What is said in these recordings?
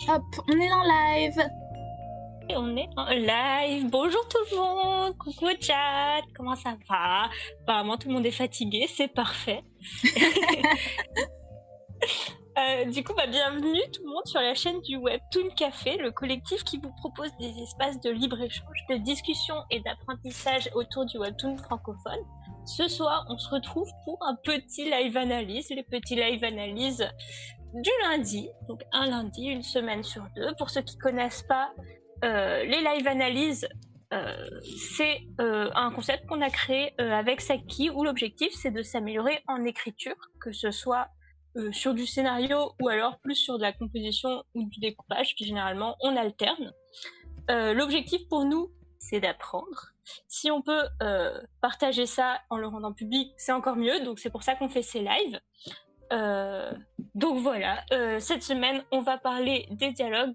Hop, on est en live. Et on est en live. Bonjour tout le monde. Coucou au chat. Comment ça va? Apparemment tout le monde est fatigué, c'est parfait. Du coup, bienvenue tout le monde sur la chaîne du Webtoon Café, le collectif qui vous propose des espaces de libre-échange, de discussion et d'apprentissage autour du Webtoon francophone. Ce soir, on se retrouve pour un petit live analyse, les petits live analyses du lundi, donc un lundi, une semaine sur deux. Pour ceux qui connaissent pas, les live analyses, c'est un concept qu'on a créé avec Saki, où l'objectif c'est de s'améliorer en écriture, que ce soit sur du scénario ou alors plus sur de la composition ou du découpage, puis généralement on alterne. L'objectif pour nous, c'est d'apprendre. Si on peut partager ça en le rendant public, c'est encore mieux, donc c'est pour ça qu'on fait ces lives. Donc voilà, cette semaine, on va parler des dialogues,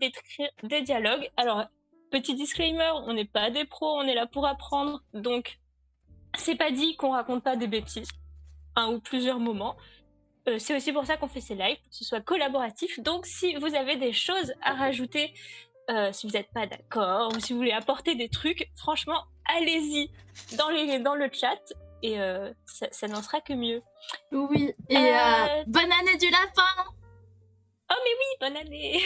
des dialogues. Alors, petit disclaimer, on n'est pas des pros, on est là pour apprendre, donc c'est pas dit qu'on raconte pas des bêtises, un ou plusieurs moments. C'est aussi pour ça qu'on fait ces lives, pour que ce soit collaboratif. Donc si vous avez des choses à rajouter, si vous n'êtes pas d'accord, ou si vous voulez apporter des trucs, franchement, allez-y dans le chat, et ça n'en sera que mieux. Oui, et bonne année du lapin. Oh mais oui, bonne année.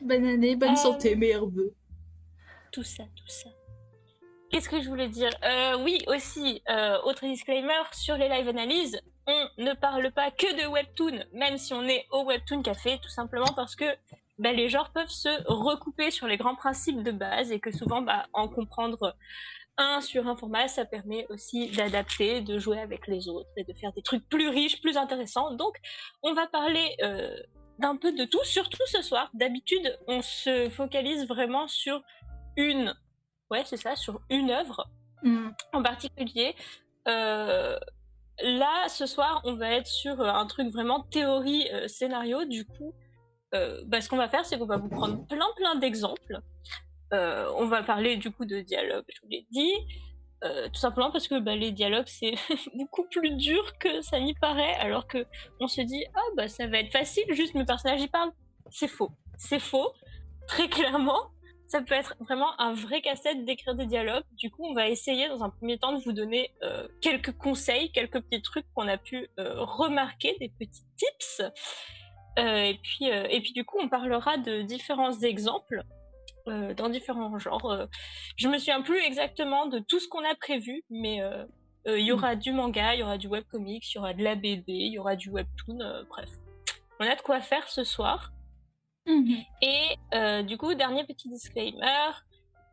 Bonne année, bonne santé, meilleurs vœux. Tout ça. Qu'est-ce que je voulais dire? Oui, aussi, autre disclaimer, sur les live analyses, on ne parle pas que de Webtoon, même si on est au Webtoon Café, tout simplement parce que les genres peuvent se recouper sur les grands principes de base et que souvent, en comprendre un sur un format, ça permet aussi d'adapter, de jouer avec les autres et de faire des trucs plus riches, plus intéressants. Donc, on va parler d'un peu de tout, surtout ce soir. D'habitude, on se focalise vraiment sur une œuvre en particulier. Là, ce soir, on va être sur un truc vraiment théorie scénario. Du coup, ce qu'on va faire, c'est qu'on va vous prendre plein d'exemples. On va parler du coup de dialogue, je vous l'ai dit, tout simplement parce que les dialogues c'est beaucoup plus dur que ça n'y paraît, alors que on se dit ça va être facile, juste mes personnages y parlent. C'est faux, très clairement. Ça peut être vraiment un vrai casse-tête d'écrire des dialogues. Du coup, on va essayer dans un premier temps de vous donner quelques conseils, quelques petits trucs qu'on a pu remarquer, des petits tips. Et puis du coup, on parlera de différents exemples dans différents genres. Je me souviens plus exactement de tout ce qu'on a prévu, mais il y aura du manga, il y aura du webcomics, il y aura de la BD, il y aura du webtoon, bref. On a de quoi faire ce soir. Et du coup, dernier petit disclaimer,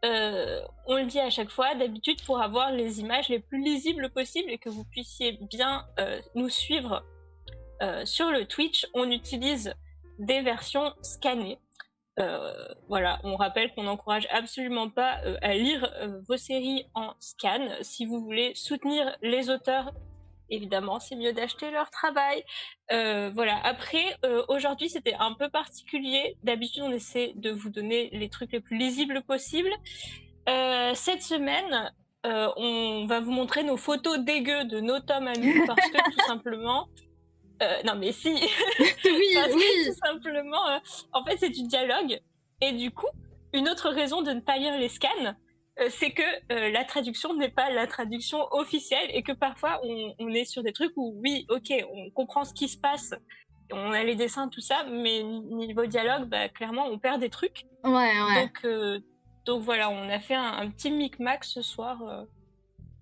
on le dit à chaque fois, d'habitude pour avoir les images les plus lisibles possibles et que vous puissiez bien nous suivre sur le Twitch, on utilise des versions scannées. Voilà, on rappelle qu'on n'encourage absolument pas à lire vos séries en scan. Si vous voulez soutenir les auteurs, évidemment, c'est mieux d'acheter leur travail. Voilà. Après, aujourd'hui, c'était un peu particulier. D'habitude, on essaie de vous donner les trucs les plus lisibles possibles. Cette semaine, on va vous montrer nos photos dégueu de nos tomes à nous parce que tout simplement... non mais si. Parce que tout simplement, en fait, c'est du dialogue. Et du coup, une autre raison de ne pas lire les scans, c'est que la traduction n'est pas la traduction officielle et que parfois on est sur des trucs où oui, ok, on comprend ce qui se passe, on a les dessins, tout ça, mais niveau dialogue, clairement, on perd des trucs. Ouais. Donc voilà, on a fait un petit micmac ce soir.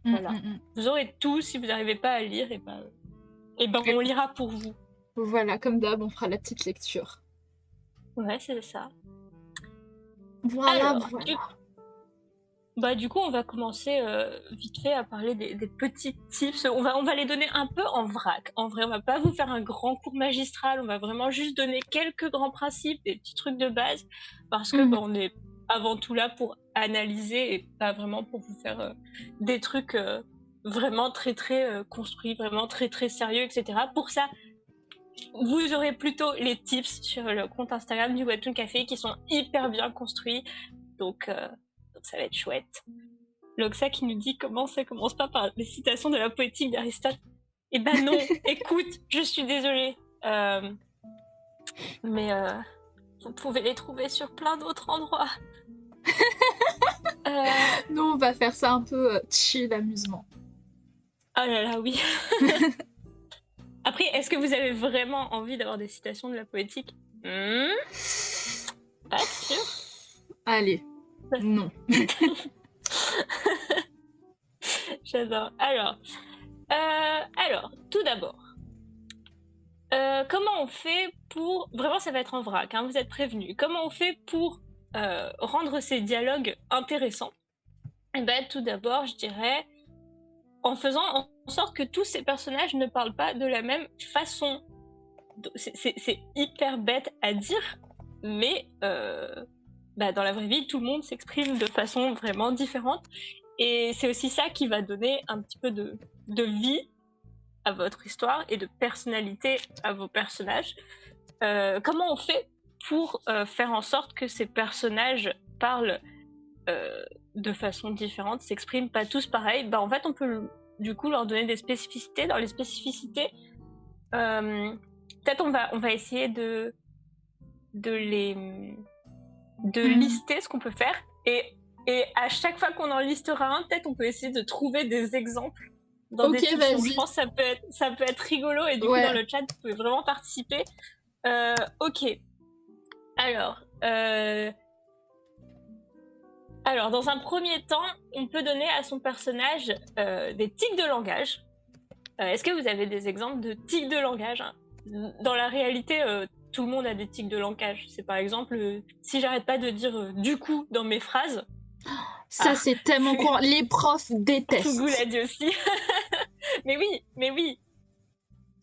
Voilà. Vous aurez tout si vous n'arrivez pas à lire, et on lira pour vous. Voilà, comme d'hab, on fera la petite lecture. Ouais, c'est ça. Voilà. Du coup, on va commencer vite fait à parler des petits tips. On va les donner un peu en vrac. En vrai, on va pas vous faire un grand cours magistral. On va vraiment juste donner quelques grands principes, des petits trucs de base, parce que on est avant tout là pour analyser et pas vraiment pour vous faire des trucs vraiment très construits, vraiment très sérieux, etc. Pour ça, vous aurez plutôt les tips sur le compte Instagram du Webtoon Café qui sont hyper bien construits. Donc ça va être chouette. Loxa qui nous dit comment ça commence pas par des citations de la poétique d'Aristote. Eh ben non, écoute, je suis désolée. Mais vous pouvez les trouver sur plein d'autres endroits. Nous, on va faire ça un peu chill, amusement. Ah là là, oui. Après, est-ce que vous avez vraiment envie d'avoir des citations de la poétique? Pas sûr. Allez, non. J'adore. Alors, tout d'abord, comment on fait pour... Vraiment, ça va être en vrac, hein, vous êtes prévenus. Comment on fait pour rendre ces dialogues intéressants? Eh ben, tout d'abord, je dirais, en faisant en sorte que tous ces personnages ne parlent pas de la même façon. C'est hyper bête à dire, mais dans la vraie vie, tout le monde s'exprime de façon vraiment différente. Et c'est aussi ça qui va donner un petit peu de vie à votre histoire et de personnalité à vos personnages. Comment on fait pour faire en sorte que ces personnages parlent de façon différente, s'expriment pas tous pareil? En fait, on peut du coup leur donner des spécificités. Dans les spécificités, peut-être on va essayer de lister ce qu'on peut faire, et à chaque fois qu'on en listera un, peut-être on peut essayer de trouver des exemples dans des fictions. Je pense que ça peut être rigolo, et du coup dans le chat vous pouvez vraiment participer. Ok. Alors, dans un premier temps, on peut donner à son personnage des tics de langage. Est-ce que vous avez des exemples de tics de langage? Dans la réalité, tout le monde a des tics de langage. C'est par exemple, si j'arrête pas de dire du coup dans mes phrases. Ça, c'est tellement courant. Les profs détestent. Fugu l'a dit aussi. mais oui.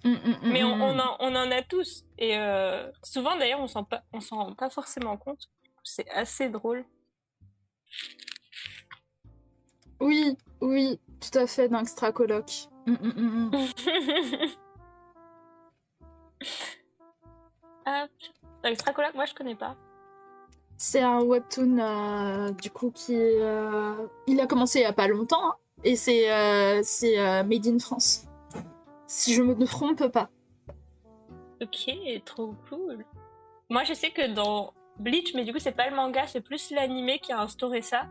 Mais on en a tous. Et souvent, d'ailleurs, on s'en rend pas forcément compte. C'est assez drôle. Oui, tout à fait, dans Extra Coloc. Extra Coloc, moi je connais pas. C'est un webtoon du coup qui il a commencé il y a pas longtemps, hein, et c'est made in France. Si je me trompe pas. Ok, trop cool. Moi je sais que dans Bleach, mais du coup c'est pas le manga, c'est plus l'animé qui a instauré ça.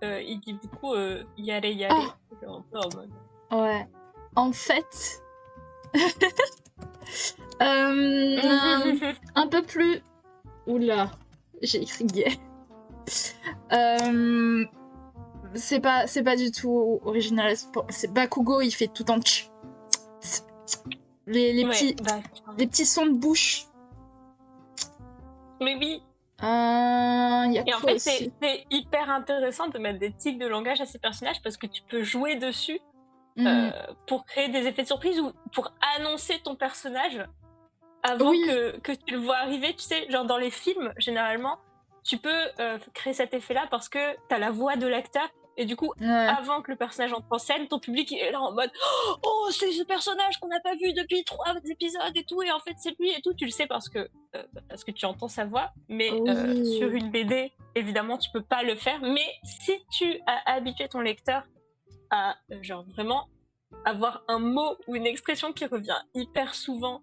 Il dit beaucoup yare yare. Ah. Genre un peu en mode. Ouais. En fait, un peu plus. Oula, j'ai écrit gay. C'est pas du tout original. C'est Bakugo, il fait tout en tch. Les petits sons de bouche. Mais oui. Et en fait, c'est hyper intéressant de mettre des tics de langage à ces personnages, parce que tu peux jouer dessus pour créer des effets de surprise, ou pour annoncer ton personnage avant que tu le vois arriver. Tu sais, genre dans les films, généralement, tu peux créer cet effet-là parce que t'as la voix de l'acteur, et du coup, avant que le personnage entre en scène, ton public est là en mode « Oh, c'est ce personnage qu'on n'a pas vu depuis 3 épisodes et tout, et en fait c'est lui et tout », tu le sais parce que tu entends sa voix, mais sur une BD, évidemment, tu peux pas le faire. Mais si tu as habitué ton lecteur à genre vraiment avoir un mot ou une expression qui revient hyper souvent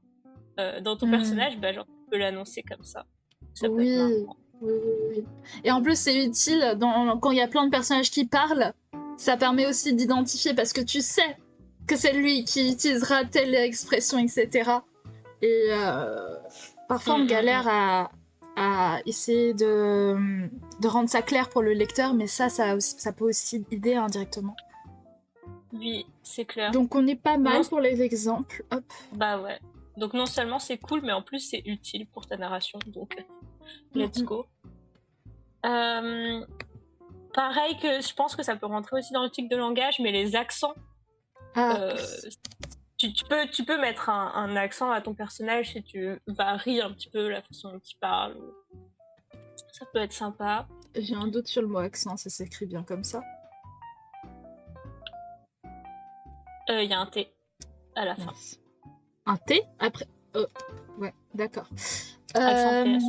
dans ton personnage, genre tu peux l'annoncer comme ça. Ça peut être marrant. Oui. Et en plus, c'est utile quand il y a plein de personnages qui parlent. Ça permet aussi d'identifier, parce que tu sais que c'est lui qui utilisera telle expression, etc. Et parfois, on galère à essayer de rendre ça clair pour le lecteur, mais ça peut aussi aider indirectement. Oui, c'est clair. Donc, on est pas mal pour les exemples. Hop. Bah ouais. Donc, non seulement c'est cool, mais en plus, c'est utile pour ta narration. Donc, let's go. Pareil, que je pense que ça peut rentrer aussi dans le tic de langage, mais les accents. Tu peux mettre un accent à ton personnage si tu varies un petit peu la façon dont il parle. Ça peut être sympa. J'ai un doute sur le mot accent, ça s'écrit bien comme ça? Il y a un T à la fin. Un T après? Ouais, d'accord. Accent TS.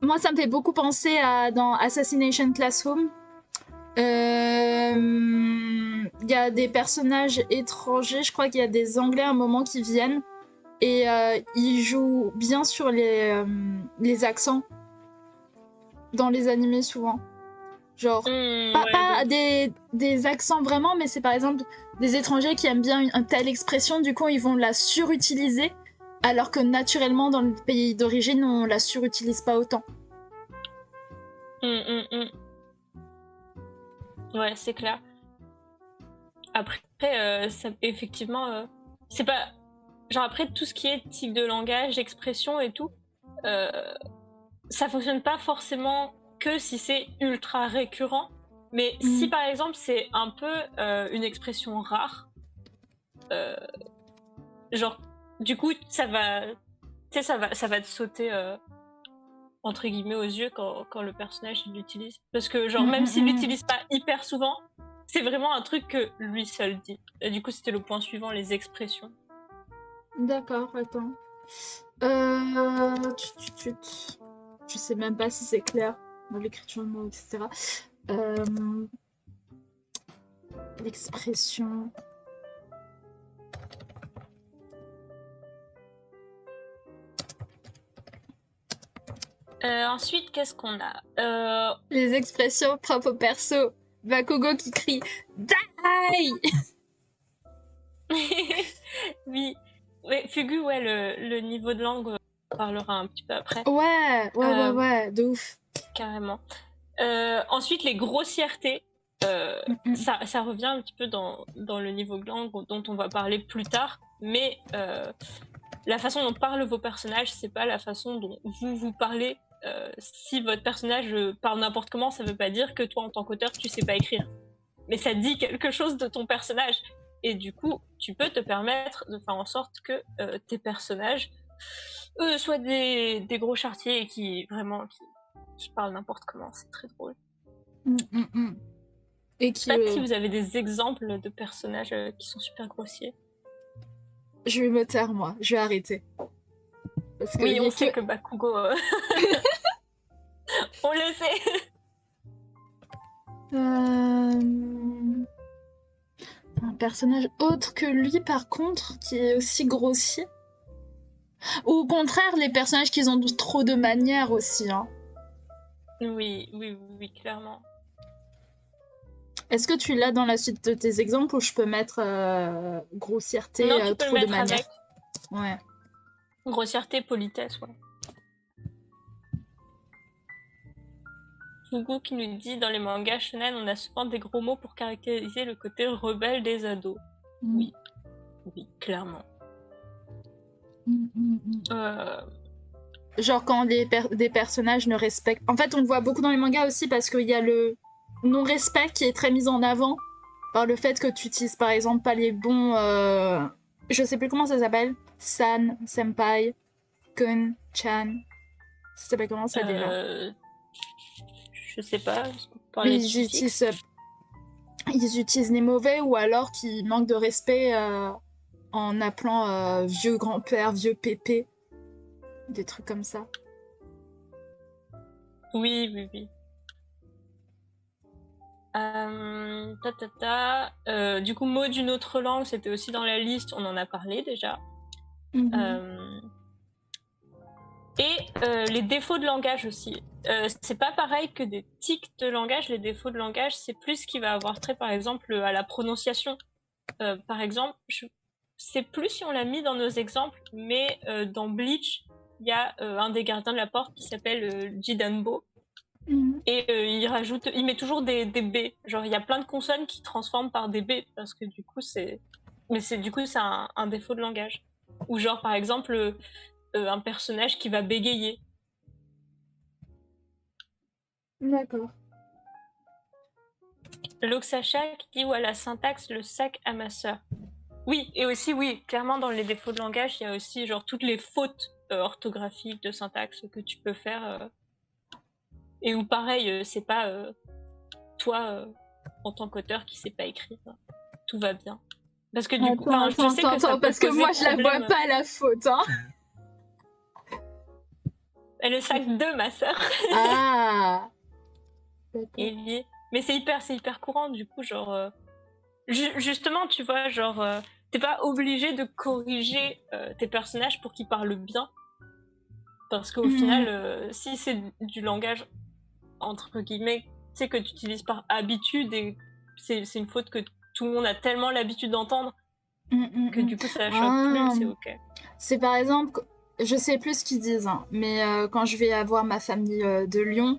Moi, ça me fait beaucoup penser dans Assassination Classroom. Il y a des personnages étrangers, je crois qu'il y a des Anglais à un moment qui viennent et ils jouent bien sur les accents dans les animés souvent. Genre, pas Ouais, des accents vraiment, mais c'est par exemple des étrangers qui aiment bien une telle expression, du coup ils vont la surutiliser, alors que naturellement dans le pays d'origine on la surutilise pas autant. Ouais, c'est clair. Après, effectivement, c'est pas. Genre, après, tout ce qui est type de langage, expression et tout, euh, ça fonctionne pas forcément que si c'est ultra récurrent. Mais si Mm. par exemple, c'est un peu une expression rare, euh, genre, du coup, ça va. Tu sais, ça va te sauter. Entre guillemets aux yeux quand le personnage l'utilise. Parce que genre Mm, même mm, s'il mm. l'utilise pas hyper souvent, c'est vraiment un truc que lui seul dit. Et du coup c'était le point suivant, les expressions. D'accord, attends. Je sais même pas si c'est clair dans l'écriture de mots, etc. Euh, L'expression. Ensuite qu'est-ce qu'on a Les expressions propres au perso. Bakugo qui crie Die. Oui, ouais, Fugu, ouais, le niveau de langue, on parlera un petit peu après. Euh, Ouais, de ouf. Carrément. Ensuite, les grossièretés, Mm, mm. ça revient un petit peu dans le niveau de langue dont on va parler plus tard, mais la façon dont parlent vos personnages, c'est pas la façon dont vous parlez. Si votre personnage parle n'importe comment, ça veut pas dire que toi, en tant qu'auteur, tu sais pas écrire. Mais ça dit quelque chose de ton personnage. Et du coup, tu peux te permettre de faire en sorte que tes personnages soient des gros chartiers et qui parlent n'importe comment. C'est très drôle. Mm, mm, mm. Et Je qui. sais pas si vous avez des exemples de personnages qui sont super grossiers. Je vais me taire, moi. Je vais arrêter. Parce qu'il Oui, y on a que. sait que Bakugo, on le sait. Euh, Un personnage autre que lui, par contre, qui est aussi grossier. Ou au contraire, les personnages qui ont trop de manières aussi. Hein. Oui, clairement. Est-ce que tu l'as dans la suite de tes exemples ou je peux mettre grossièreté, Non, tu peux le trop de mettre manières? avec. Ouais. Grossièreté, politesse, ouais. Fugu qui nous dit dans les mangas shonen, on a souvent des gros mots pour caractériser le côté rebelle des ados. Mm. Oui, clairement. Mm. Euh, Genre quand des personnages ne respectent. En fait, on le voit beaucoup dans les mangas aussi parce qu'il y a le non-respect qui est très mis en avant par le fait que tu utilises par exemple pas les bons. Je sais plus comment ça s'appelle. San, Senpai, Kun, Chan. Ça s'appelle comment ça déjà? euh, je sais pas, est-ce qu'on peut Mais parler de suffixe? ils utilisent les mauvais ou alors qu'ils manquent de respect en appelant vieux grand-père, vieux pépé, des trucs comme ça. Oui. Du coup, mot d'une autre langue, c'était aussi dans la liste, on en a parlé déjà. Mhm. Euh, Et les défauts de langage aussi. C'est pas pareil que des tics de langage. Les défauts de langage, c'est plus ce qui va avoir trait, par exemple, à la prononciation. Par exemple, je sais plus si on l'a mis dans nos exemples, mais dans Bleach, il y a un des gardiens de la porte qui s'appelle Jidanbo. Mhm. Et il met toujours des B. Genre, il y a plein de consonnes qui transforment par des B, parce que du coup, c'est un défaut de langage. Ou genre, par exemple, un personnage qui va bégayer. D'accord. L'Oxacha qui dit ouais, la syntaxe, le sac à ma sœur. Oui, et aussi, oui, clairement, dans les défauts de langage, il y a aussi genre toutes les fautes orthographiques de syntaxe que tu peux faire. Et où pareil, c'est pas toi, en tant qu'auteur, qui sais pas écrire. Tout va bien. Parce que du coup, je sais que ça peut Parce que poser moi je la vois problème. pas la faute, hein. Et le sac de ma sœur, Ah, d'accord. Evie. Mais c'est hyper courant, du coup, genre... justement, tu vois, genre... t'es pas obligé de corriger tes personnages pour qu'ils parlent bien. Parce qu'au final, si c'est du langage, entre guillemets, tu sais, que tu utilises par habitude, et c'est une faute que tout le monde a tellement l'habitude d'entendre, que du coup, ça choque plus, c'est ok. C'est par exemple, je sais plus ce qu'ils disent, hein, mais quand je vais avoir ma famille de Lyon,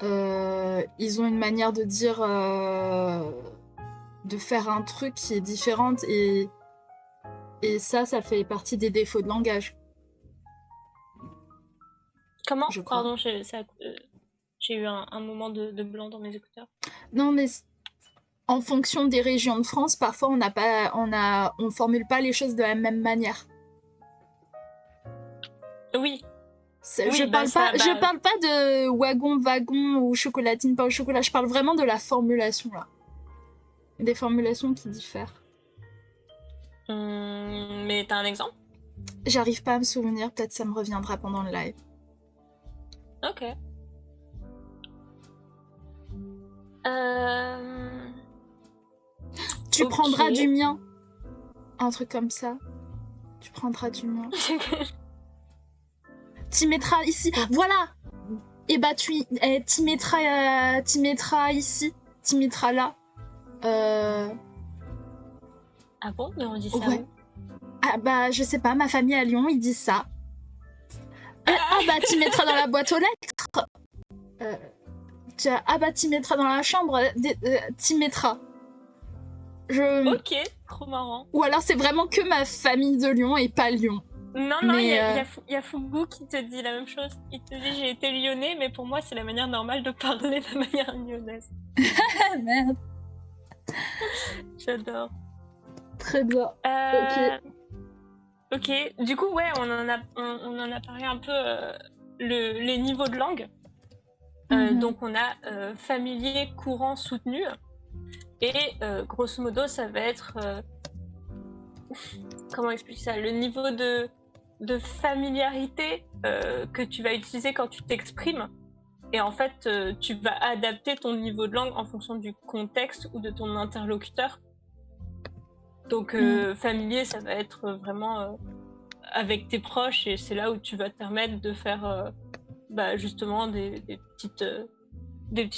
ils ont une manière de dire, de faire un truc qui est différente, et ça fait partie des défauts de langage. Comment? Je crois. Pardon, j'ai eu un moment de blanc dans mes écouteurs. Non, mais en fonction des régions de France, parfois on formule pas les choses de la même manière. Oui. Je parle pas de wagon ou chocolatine pas au chocolat. Je parle vraiment de la formulation là. Des formulations qui diffèrent. Mais t'as un exemple? J'arrive pas à me souvenir. Peut-être ça me reviendra pendant le live. Ok. Tu prendras du mien. Un truc comme ça. Tu prendras du mien. Tu mettras ici. Voilà. Et bah tu mettras ici. Tu mettras là. Ah bon? Mais on dit ça ouais. Où? Ah bah je sais pas, ma famille à Lyon, ils disent ça. Ah bah tu mettras dans la boîte aux lettres. Ah bah tu mettras dans la chambre. Tu mettras. Ok, trop marrant. Ou alors c'est vraiment que ma famille de Lyon et pas Lyon. Non, il y a Fugu qui te dit la même chose. Il te dit j'ai été lyonnais, mais pour moi c'est la manière normale de parler de manière lyonnaise. Merde. J'adore. Très bien. Ok, du coup ouais, on en a parlé un peu les niveaux de langue. Donc on a familier, courant, soutenu. Et grosso modo ça va être... comment expliquer ça? Le niveau de familiarité que tu vas utiliser quand tu t'exprimes. Et en fait, tu vas adapter ton niveau de langue en fonction du contexte ou de ton interlocuteur. Donc, familier, ça va être vraiment avec tes proches, et c'est là où tu vas te permettre de faire justement des petites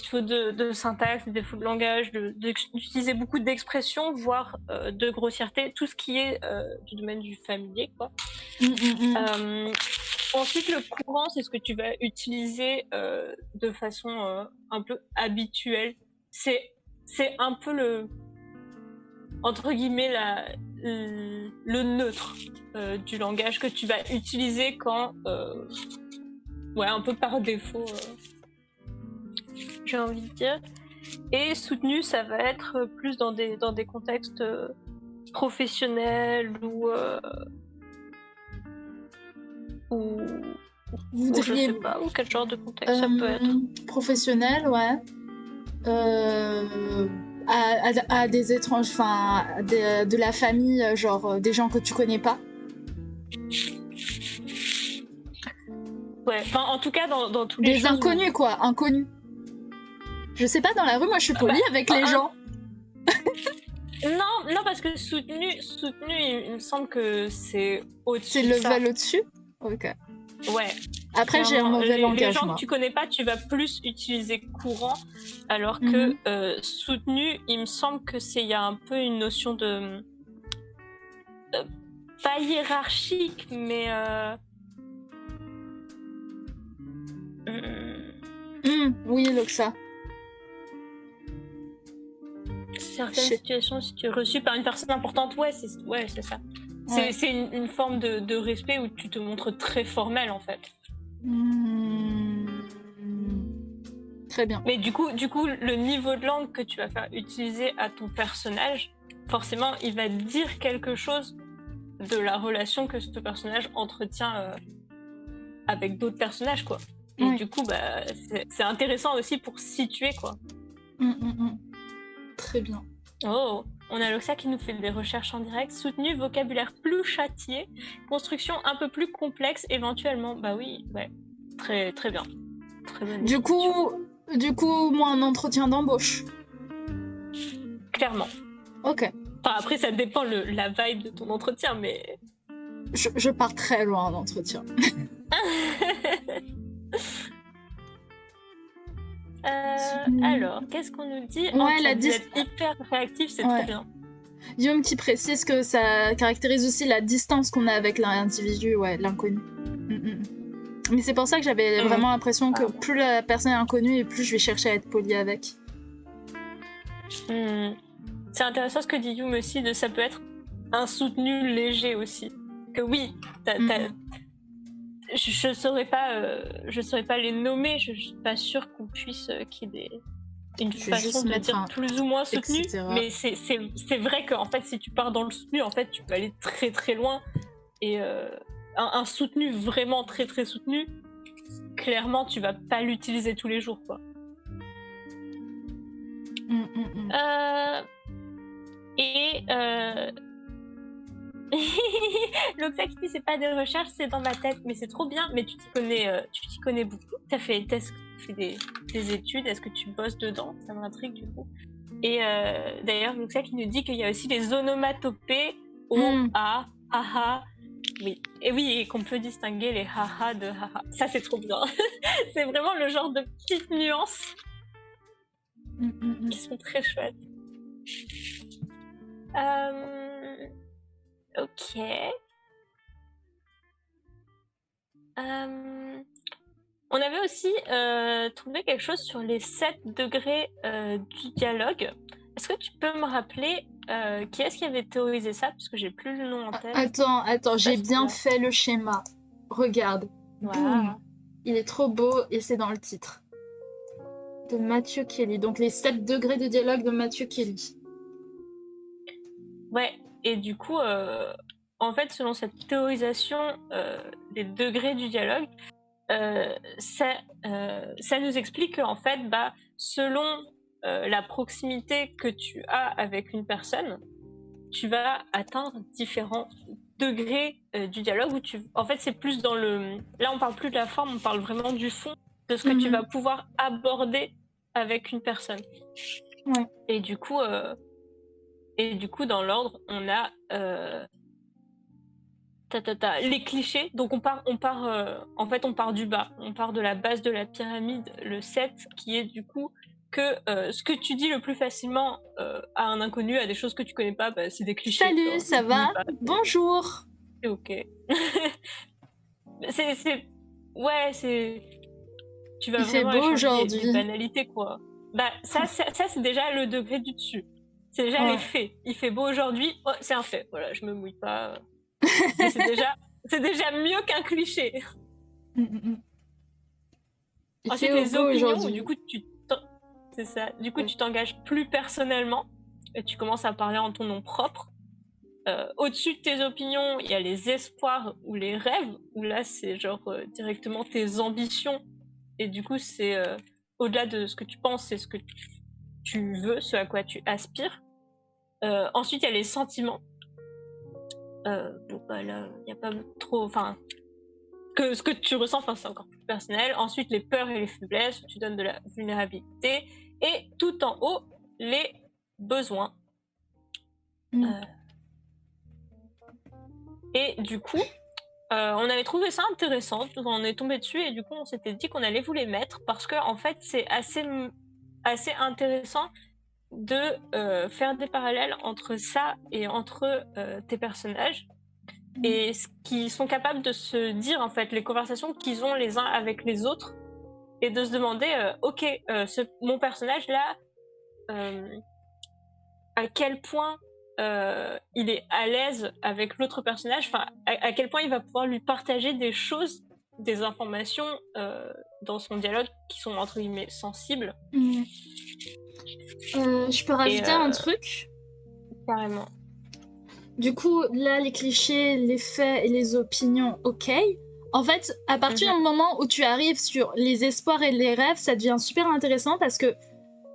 fautes de syntaxe, des fautes de langage, d'utiliser beaucoup d'expressions, voire de grossièreté, tout ce qui est du domaine du familier, quoi. Ensuite, le courant, c'est ce que tu vas utiliser de façon un peu habituelle. C'est un peu le, entre guillemets, le neutre du langage que tu vas utiliser quand, un peu par défaut, j'ai envie de dire. Et soutenu, ça va être plus dans des contextes professionnels ou je sais pas, ou quel genre de contexte ça peut être. Professionnel, ouais. À des étranges, enfin, de la famille, genre des gens que tu connais pas. Ouais, enfin, en tout cas, dans tous les des inconnus, quoi, inconnus. Je sais pas, dans la rue, moi, je suis polie avec les gens. Non, parce que soutenu, il me semble que c'est au-dessus. C'est le level au-dessus? Ok. Ouais. Après, j'ai un mauvais langage. Les gens que tu connais pas, tu vas plus utiliser courant, alors que soutenu, il me semble que il y a un peu une notion de pas hiérarchique, mais oui, Loxa. Certaines situations, si tu es reçu par une personne importante, c'est ça. Ouais. C'est une forme de respect où tu te montres très formel, en fait. Très bien. Mais du coup, le niveau de langue que tu vas faire utiliser à ton personnage, forcément, il va dire quelque chose de la relation que ce personnage entretient avec d'autres personnages, quoi. Et du coup, c'est intéressant aussi pour situer, quoi. Très bien. Oh, on a Loxa qui nous fait des recherches en direct. Soutenu, vocabulaire plus châtié, construction un peu plus complexe éventuellement. Bah oui, ouais. Très, très bien. Très bonne du coup, Du coup, moi, un entretien d'embauche. Clairement. Ok. Enfin, après, ça dépend la vibe de ton entretien, mais... Je pars très loin en entretien. Alors, qu'est-ce qu'on nous dit Ouais, en chat? la Vous êtes hyper réactif, c'est trop bien. Guillaume qui précise que ça caractérise aussi la distance qu'on a avec l'individu, l'inconnu. Mais c'est pour ça que j'avais vraiment l'impression que plus la personne est inconnue et plus je vais chercher à être polie avec. C'est intéressant ce que dit Youm aussi, de ça peut être un soutenu léger aussi. Que oui, je saurais pas les nommer, je suis pas sûre qu'on puisse qu'il y ait une façon de dire plus ou moins soutenu, mais c'est vrai qu'en fait si tu pars dans le soutenu, en fait tu peux aller très très loin, et un soutenu vraiment très très soutenu, clairement tu vas pas l'utiliser tous les jours, quoi. L'Oxa qui dit c'est pas des recherches, c'est dans ma tête, mais c'est trop bien. Mais tu t'y connais beaucoup. T'as fait des études, est-ce que tu bosses dedans? Ça m'intrigue du coup. Et d'ailleurs, L'Oxa qui nous dit qu'il y a aussi les onomatopées a, haha. Oui, et qu'on peut distinguer les haha de haha. Ça c'est trop bien. C'est vraiment le genre de petites nuances qui sont très chouettes. Ok. On avait aussi trouvé quelque chose sur les 7 degrés du dialogue. Est-ce que tu peux me rappeler qui est-ce qui avait théorisé ça? Parce que j'ai plus le nom en tête. Attends, j'ai bien fait le schéma. Regarde. Wow. Boum. Il est trop beau et c'est dans le titre. De Matthew Kelly. Donc les 7 degrés de dialogue de Matthew Kelly. Ouais, et du coup, en fait, selon cette théorisation des degrés du dialogue, ça nous explique qu'en fait, selon la proximité que tu as avec une personne, tu vas atteindre différents degrés du dialogue. En fait, c'est plus dans le... Là, on parle plus de la forme, on parle vraiment du fond, de ce que tu vas pouvoir aborder avec une personne. Ouais. Et du coup, dans l'ordre, on a les clichés. Donc on part du bas. On part de la base de la pyramide, le 7, qui est du coup que ce que tu dis le plus facilement à un inconnu, à des choses que tu connais pas, c'est des clichés. Salut, ça va? Bonjour. C'est ok. Tu vas vraiment échanger des banalités, quoi. Ça c'est déjà le degré du dessus. C'est déjà les faits. Il fait beau aujourd'hui, c'est un fait. Voilà, je me mouille pas. Mais c'est déjà mieux qu'un cliché. Ensuite, les opinions, du coup, c'est ça. Du coup, tu t'engages plus personnellement et tu commences à parler en ton nom propre. Au-dessus de tes opinions, il y a les espoirs ou les rêves, où là, c'est genre directement tes ambitions. Et du coup, c'est au-delà de ce que tu penses, c'est ce que tu veux, ce à quoi tu aspires. Ensuite, il y a les sentiments. Là, il n'y a pas trop... Enfin, ce que tu ressens, c'est encore plus personnel. Ensuite, les peurs et les faiblesses, tu donnes de la vulnérabilité. Et tout en haut, les besoins. Et du coup, on avait trouvé ça intéressant. On est tombé dessus et du coup, on s'était dit qu'on allait vous les mettre parce que, en fait, c'est assez intéressant de faire des parallèles entre ça et entre tes personnages et ce qu'ils sont capables de se dire, en fait, les conversations qu'ils ont les uns avec les autres, et de se demander mon personnage là, à quel point il est à l'aise avec l'autre personnage, enfin à quel point il va pouvoir lui partager des choses, des informations dans son dialogue qui sont entre guillemets sensibles. Je peux rajouter un truc? Carrément. Du coup, là, les clichés, les faits et les opinions, ok. En fait, à partir du moment où tu arrives sur les espoirs et les rêves, ça devient super intéressant parce que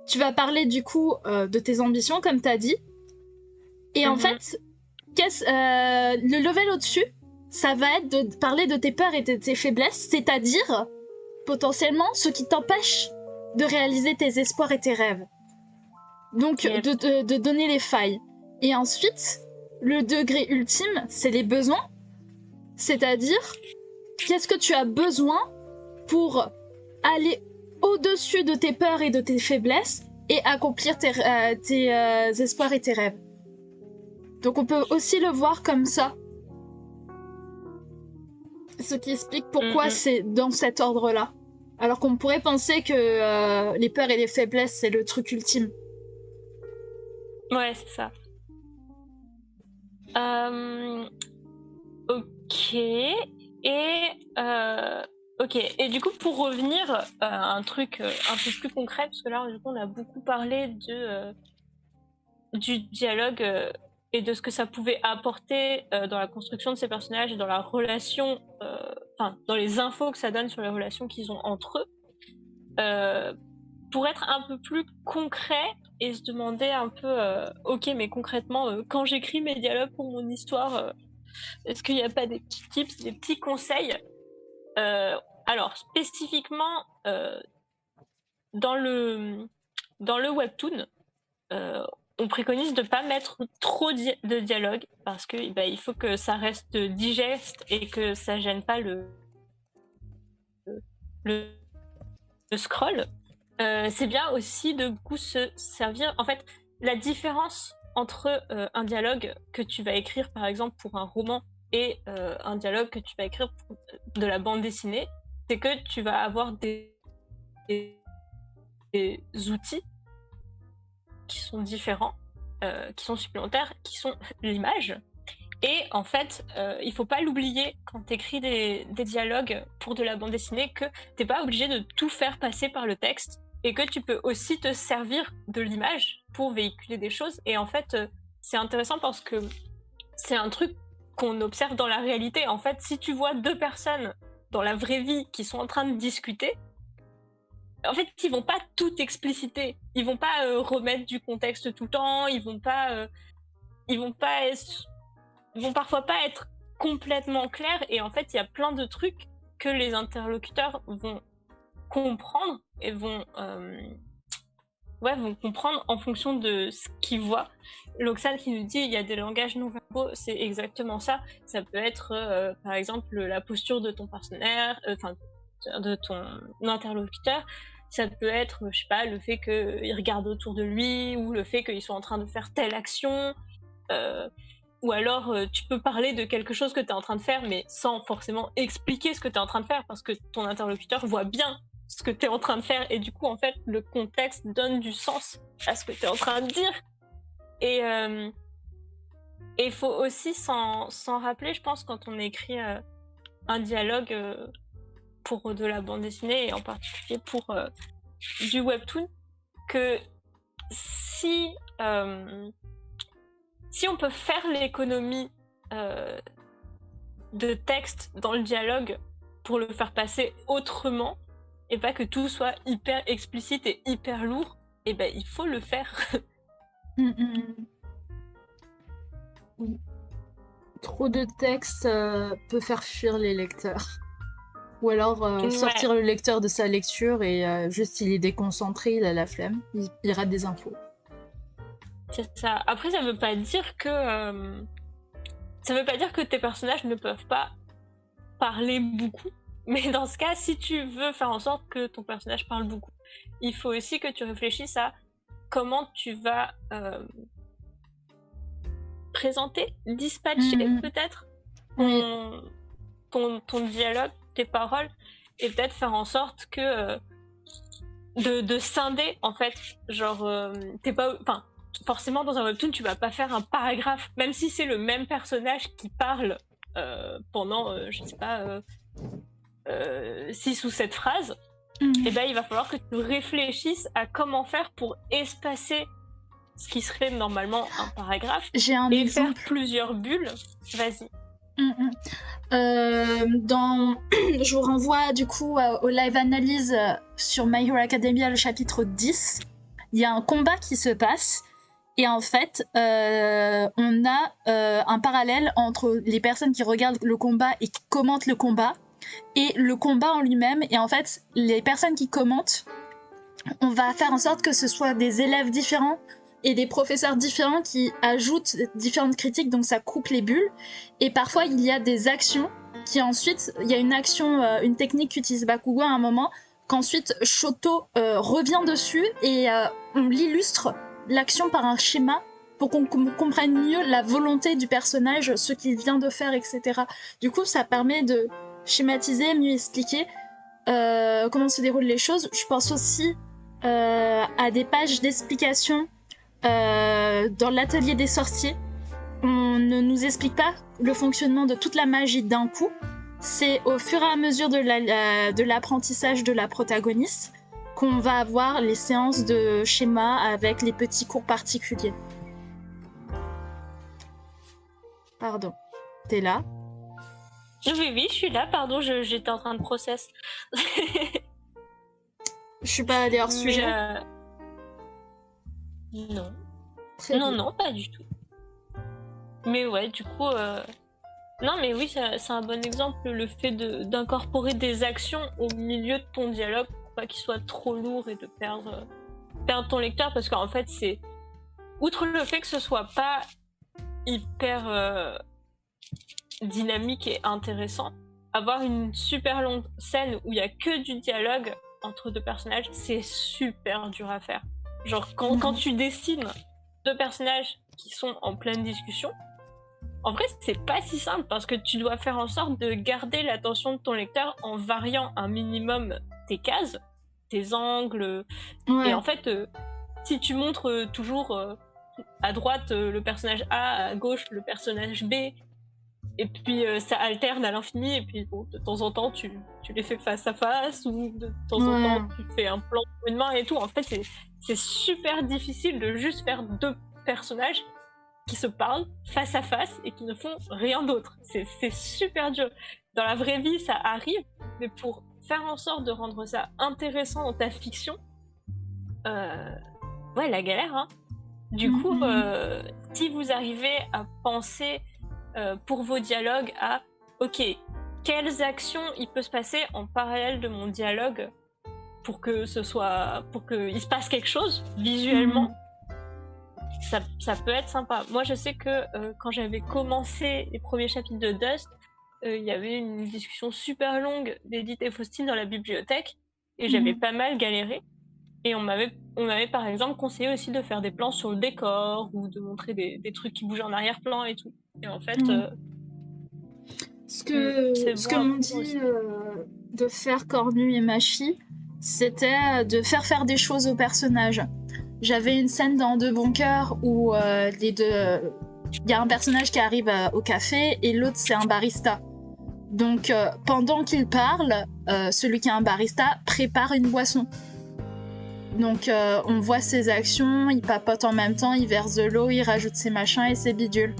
tu vas parler du coup de tes ambitions, comme tu as dit. Et en fait, le level au-dessus, ça va être de parler de tes peurs et de tes faiblesses, c'est-à-dire potentiellement ce qui t'empêche de réaliser tes espoirs et tes rêves. Donc, Yep. de donner les failles. Et ensuite, le degré ultime, c'est les besoins. C'est-à-dire, qu'est-ce que tu as besoin pour aller au-dessus de tes peurs et de tes faiblesses et accomplir tes espoirs et tes rêves. Donc on peut aussi le voir comme ça. Ce qui explique pourquoi c'est dans cet ordre-là. Alors qu'on pourrait penser que les peurs et les faiblesses, c'est le truc ultime. Ouais, c'est ça. Ok. Ok. Et du coup, pour revenir à un truc un peu plus concret, parce que là, du coup, on a beaucoup parlé du dialogue et de ce que ça pouvait apporter dans la construction de ces personnages et dans la relation, enfin, dans les infos que ça donne sur les relations qu'ils ont entre eux. Pour être un peu plus concret et se demander un peu, ok, mais concrètement, quand j'écris mes dialogues pour mon histoire, est-ce qu'il n'y a pas des petits tips, des petits conseils? Alors, spécifiquement, dans le webtoon, on préconise de ne pas mettre trop de dialogue parce que il faut que ça reste digeste et que ça gêne pas le scroll. C'est bien aussi de beaucoup se servir. En fait, la différence entre un dialogue que tu vas écrire, par exemple, pour un roman et un dialogue que tu vas écrire pour de la bande dessinée, c'est que tu vas avoir des outils qui sont différents, qui sont supplémentaires, qui sont l'image. Et en fait, il faut pas l'oublier quand tu écris des dialogues pour de la bande dessinée, que t'es pas obligé de tout faire passer par le texte et que tu peux aussi te servir de l'image pour véhiculer des choses. Et en fait, c'est intéressant parce que c'est un truc qu'on observe dans la réalité. En fait, si tu vois deux personnes dans la vraie vie qui sont en train de discuter, en fait, ils vont pas tout expliciter. Ils vont pas remettre du contexte tout le temps. Ils vont parfois pas être complètement clairs. Et en fait, il y a plein de trucs que les interlocuteurs vont comprendre et vont comprendre en fonction de ce qu'ils voient. L'Oxane qui nous dit il y a des langages non verbaux, c'est exactement ça. Ça peut être par exemple la posture de ton partenaire, de ton interlocuteur. Ça peut être, je sais pas, le fait qu'il regarde autour de lui ou le fait qu'ils sont en train de faire telle action. Ou alors tu peux parler de quelque chose que tu es en train de faire mais sans forcément expliquer ce que tu es en train de faire parce que ton interlocuteur voit bien ce que tu es en train de faire et du coup en fait le contexte donne du sens à ce que tu es en train de dire. Et il faut aussi s'en rappeler, je pense, quand on écrit un dialogue pour de la bande dessinée et en particulier pour du webtoon, que si on peut faire l'économie de texte dans le dialogue pour le faire passer autrement et pas que tout soit hyper explicite et hyper lourd, et il faut le faire. Trop de texte peut faire fuir les lecteurs. Ou alors sortir le lecteur de sa lecture et juste il est déconcentré, il a la flemme, il rate des infos. C'est ça. Après, ça veut pas dire que tes personnages ne peuvent pas parler beaucoup. Mais dans ce cas, si tu veux faire en sorte que ton personnage parle beaucoup, il faut aussi que tu réfléchisses à comment tu vas présenter, dispatcher peut-être ton dialogue, tes paroles, et peut-être faire en sorte que de scinder en fait, genre t'es pas, enfin forcément dans un webtoon tu vas pas faire un paragraphe, même si c'est le même personnage qui parle pendant je sais pas 6 ou 7 phrases, et il va falloir que tu réfléchisses à comment faire pour espacer ce qui serait normalement un paragraphe et faire plusieurs bulles. Vas-y. Je vous renvoie du coup au live analyse sur My Hero Academia, le chapitre 10. Il y a un combat qui se passe et en fait on a un parallèle entre les personnes qui regardent le combat et qui commentent le combat et le combat en lui-même. Et en fait les personnes qui commentent on va faire en sorte que ce soit des élèves différents et des professeurs différents qui ajoutent différentes critiques, donc ça coupe les bulles. Et parfois, il y a des actions qui ensuite, il y a une action, une technique qu'utilise Bakugo à un moment, qu'ensuite Shoto revient dessus et on l'illustre l'action par un schéma pour qu'on comprenne mieux la volonté du personnage, ce qu'il vient de faire, etc. Du coup, ça permet de schématiser, mieux expliquer comment se déroulent les choses. Je pense aussi à des pages d'explication dans l'atelier des sorciers. On ne nous explique pas le fonctionnement de toute la magie d'un coup. C'est au fur et à mesure de l'apprentissage de la protagoniste qu'on va avoir les séances de schéma avec les petits cours particuliers. Pardon, t'es là? Oui, je suis là, pardon, j'étais en train de process. Je suis pas allée hors sujet. Non. Très bien. Non, pas du tout. Mais ouais, du coup... Non, mais oui, c'est un bon exemple, le fait d'incorporer des actions au milieu de ton dialogue pour pas qu'il soit trop lourd et de perdre ton lecteur, parce qu'en fait, c'est... Outre le fait que ce soit pas hyper dynamique et intéressant, avoir une super longue scène où il y a que du dialogue entre deux personnages, c'est super dur à faire. Genre, quand tu dessines deux personnages qui sont en pleine discussion, en vrai, c'est pas si simple parce que tu dois faire en sorte de garder l'attention de ton lecteur en variant un minimum tes cases, tes angles. Ouais. Et en fait, si tu montres toujours à droite le personnage A, à gauche le personnage B, et puis ça alterne à l'infini, et puis bon, de temps en temps tu les fais face à face, ou de temps en temps tu fais un plan sur une main et tout. En fait, c'est super difficile de juste faire deux personnages qui se parlent face à face et qui ne font rien d'autre. C'est super dur. Dans la vraie vie, ça arrive, mais pour faire en sorte de rendre ça intéressant dans ta fiction, ouais, la galère, hein. Du coup, si vous arrivez à penser pour vos dialogues à ok, quelles actions il peut se passer en parallèle de mon dialogue pour qu'il se passe quelque chose visuellement, ça peut être sympa. Moi, je sais que quand j'avais commencé les premiers chapitres de Dust, il y avait une discussion super longue d'Edith et Faustine dans la bibliothèque, et j'avais pas mal galéré. Et on m'avait par exemple conseillé aussi de faire des plans sur le décor, ou de montrer des trucs qui bougent en arrière-plan et tout. Et en fait, ce que m'ont dit de faire Cornu et Machi, c'était de faire des choses aux personnages. J'avais une scène dans Deux Bons Cœurs où il y a un personnage qui arrive au café et l'autre c'est un barista. Donc pendant qu'il parle, celui qui est un barista prépare une boisson. Donc on voit ses actions, il papote en même temps, il verse de l'eau, il rajoute ses machins et ses bidules.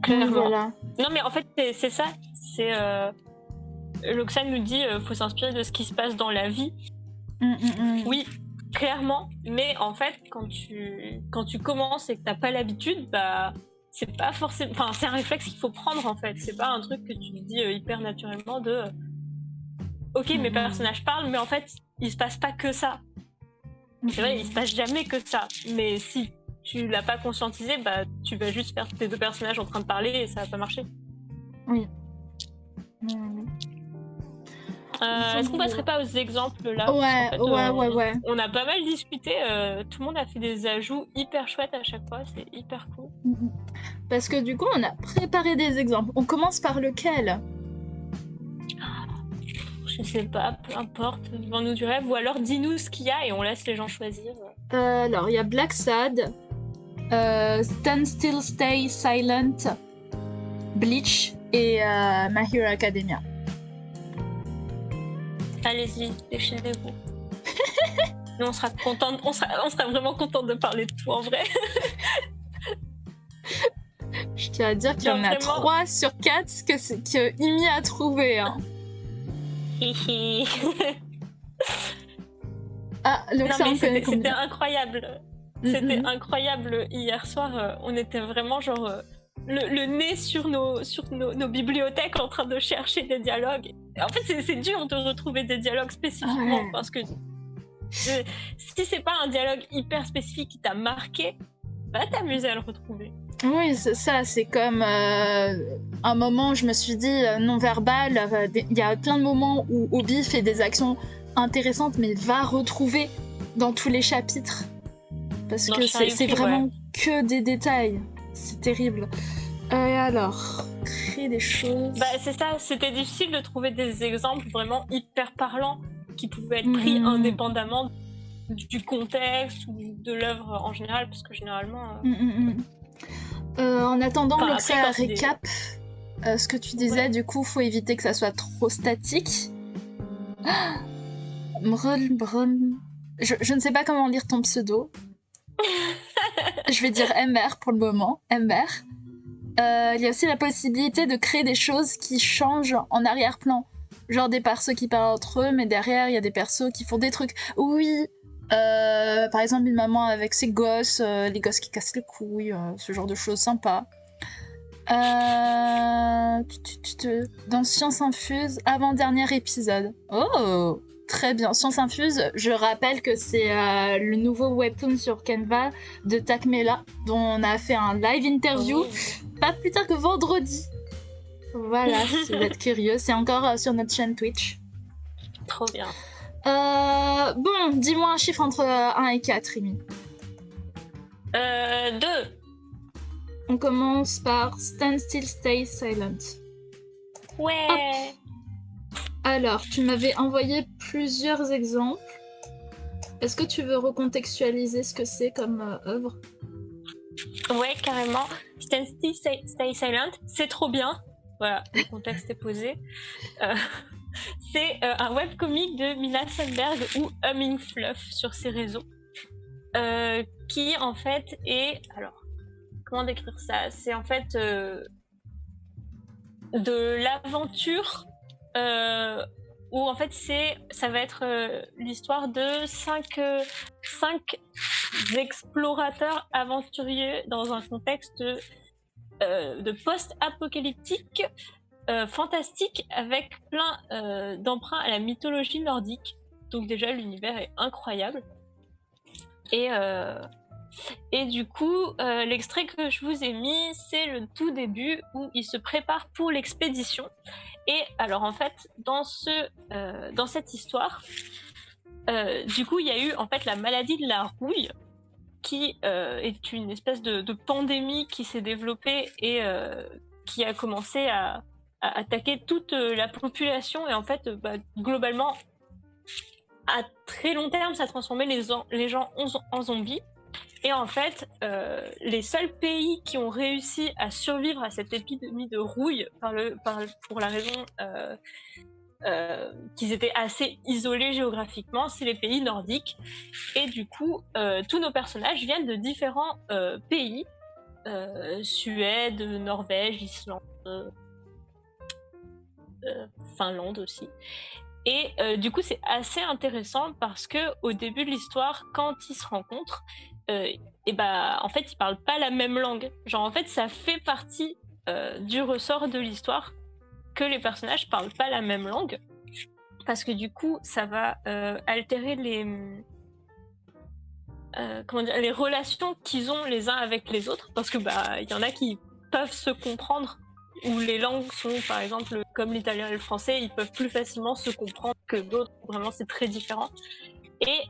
Voilà. Non, mais en fait, c'est ça. C'est Loxane nous dit faut s'inspirer de ce qui se passe dans la vie. Oui, clairement. Mais en fait, quand tu commences et que t'as pas l'habitude, bah c'est pas forcément. Enfin, c'est un réflexe qu'il faut prendre en fait. C'est pas un truc que tu dis hyper naturellement de. Ok, mes personnages parlent, mais en fait, il se passe pas que ça. C'est vrai, il se passe jamais que ça. Mais si tu l'as pas conscientisé, bah tu vas juste faire tes deux personnages en train de parler et ça va pas marcher. Oui. Est-ce qu'on passerait pas aux exemples là? Ouais, ouais. On a pas mal discuté, tout le monde a fait des ajouts hyper chouettes à chaque fois, c'est hyper cool. Parce que du coup, on a préparé des exemples. On commence par lequel? Je sais pas, peu importe, vends-nous du rêve, ou alors dis-nous ce qu'il y a et on laisse les gens choisir. Alors, il y a Black Sad, Stand Still, Stay Silent, Bleach et My Hero Academia. Allez-y, déchaînez-vous. Nous, on sera vraiment contente de parler de tout en vrai. Je tiens à dire qu'il y en a 3 sur 4 que Imi a trouvé. Hein. Ah, c'était incroyable. C'était incroyable hier soir. On était vraiment genre le nez sur nos bibliothèques en train de chercher des dialogues. En fait, c'est dur de retrouver des dialogues spécifiquement parce que si c'est pas un dialogue hyper spécifique qui t'a marqué, va t'amuser à le retrouver. Oui, c'est ça, c'est comme un moment, je me suis dit, non-verbal, il y a plein de moments où Obi fait des actions intéressantes, mais va retrouver dans tous les chapitres. Parce que c'est vraiment que des détails. C'est terrible. Et alors, créer des choses... Bah, c'est ça, c'était difficile de trouver des exemples vraiment hyper parlants qui pouvaient être pris indépendamment du contexte ou de l'œuvre en général, parce que généralement... en attendant que ça récap ce que tu disais, du coup, faut éviter que ça soit trop statique. Je ne sais pas comment lire ton pseudo. Je vais dire MR pour le moment. MR. Il y a aussi la possibilité de créer des choses qui changent en arrière-plan. Genre des persos qui parlent entre eux, mais derrière, il y a des persos qui font des trucs. Oui, par exemple, une maman avec ses gosses, les gosses qui cassent les couilles, ce genre de choses sympas. Dans Science Infuse, avant-dernier épisode. Oh, très bien. Science Infuse, je rappelle que c'est le nouveau webtoon sur Canva de Takmela, dont on a fait un live interview pas plus tard que vendredi. Voilà, si vous êtes curieux, c'est encore sur notre chaîne Twitch. Trop bien. Bon, dis-moi un chiffre entre 1 et 4, Rémi. 2. On commence par Stand Still, Stay Silent. Ouais. Hop. Alors, tu m'avais envoyé plusieurs exemples. Est-ce que tu veux recontextualiser ce que c'est comme œuvre ? Ouais, carrément. Stand Still, Stay Silent, c'est trop bien. Voilà, le contexte est posé. C'est un webcomic de Mina Sandberg ou Humming Fluff sur ses réseaux. Qui en fait est... Alors, comment décrire ça ? C'est en fait de l'aventure où en fait ça va être l'histoire de 5 explorateurs aventuriers dans un contexte de post-apocalyptique fantastique avec plein d'emprunts à la mythologie nordique. Donc déjà l'univers est incroyable. Et du coup, l'extrait que je vous ai mis, c'est le tout début où ils se préparent pour l'expédition. Et alors en fait, dans cette histoire, du coup, il y a eu en fait la maladie de la rouille, qui est une espèce de pandémie qui s'est développée et qui a commencé à attaquer toute la population. Et en fait, globalement, à très long terme, ça transformait les gens en zombies. Et en fait, les seuls pays qui ont réussi à survivre à cette épidémie de rouille pour la raison qu'ils étaient assez isolés géographiquement, c'est les pays nordiques. Et du coup, tous nos personnages viennent de différents pays, Suède, Norvège, Islande, Finlande aussi. Et du coup, c'est assez intéressant parce que au début de l'histoire, quand ils se rencontrent, en fait, ils parlent pas la même langue. Genre, en fait, ça fait partie du ressort de l'histoire que les personnages parlent pas la même langue, parce que du coup, ça va altérer les relations qu'ils ont les uns avec les autres, parce que il y en a qui peuvent se comprendre, où les langues sont, par exemple, comme l'italien et le français, ils peuvent plus facilement se comprendre que d'autres. Vraiment, c'est très différent. Et